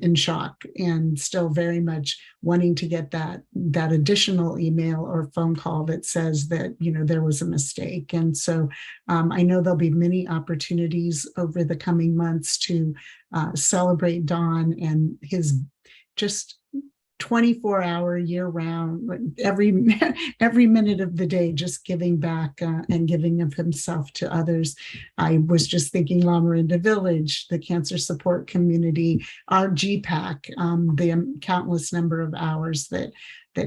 S2: in shock and still very much wanting to get that additional email or phone call that says that, you know, there was a mistake. And so I know there'll be many opportunities over the coming months to celebrate Don and his just 24-hour year-round, every minute of the day, just giving back and giving of himself to others. I was just thinking La Miranda Village, the cancer support community, our GPAC, the countless number of hours that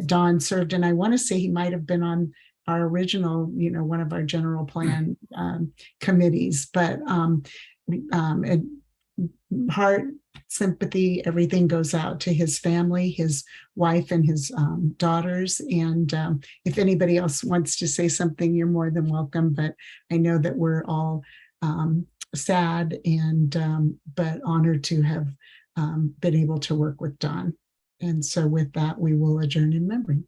S2: Don served. And I want to say he might have been on our original, you know, one of our general plan committees, but heart sympathy, everything goes out to his family, his wife, and his daughters. And if anybody else wants to say something, you're more than welcome. But I know that we're all sad and but honored to have been able to work with Don. And so with that, we will adjourn in memory.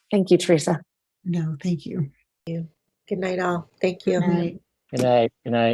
S15: Thank you, Teresa.
S2: No, thank you.
S18: Good night, all. Thank you.
S2: Good night.
S11: Good night. Good night.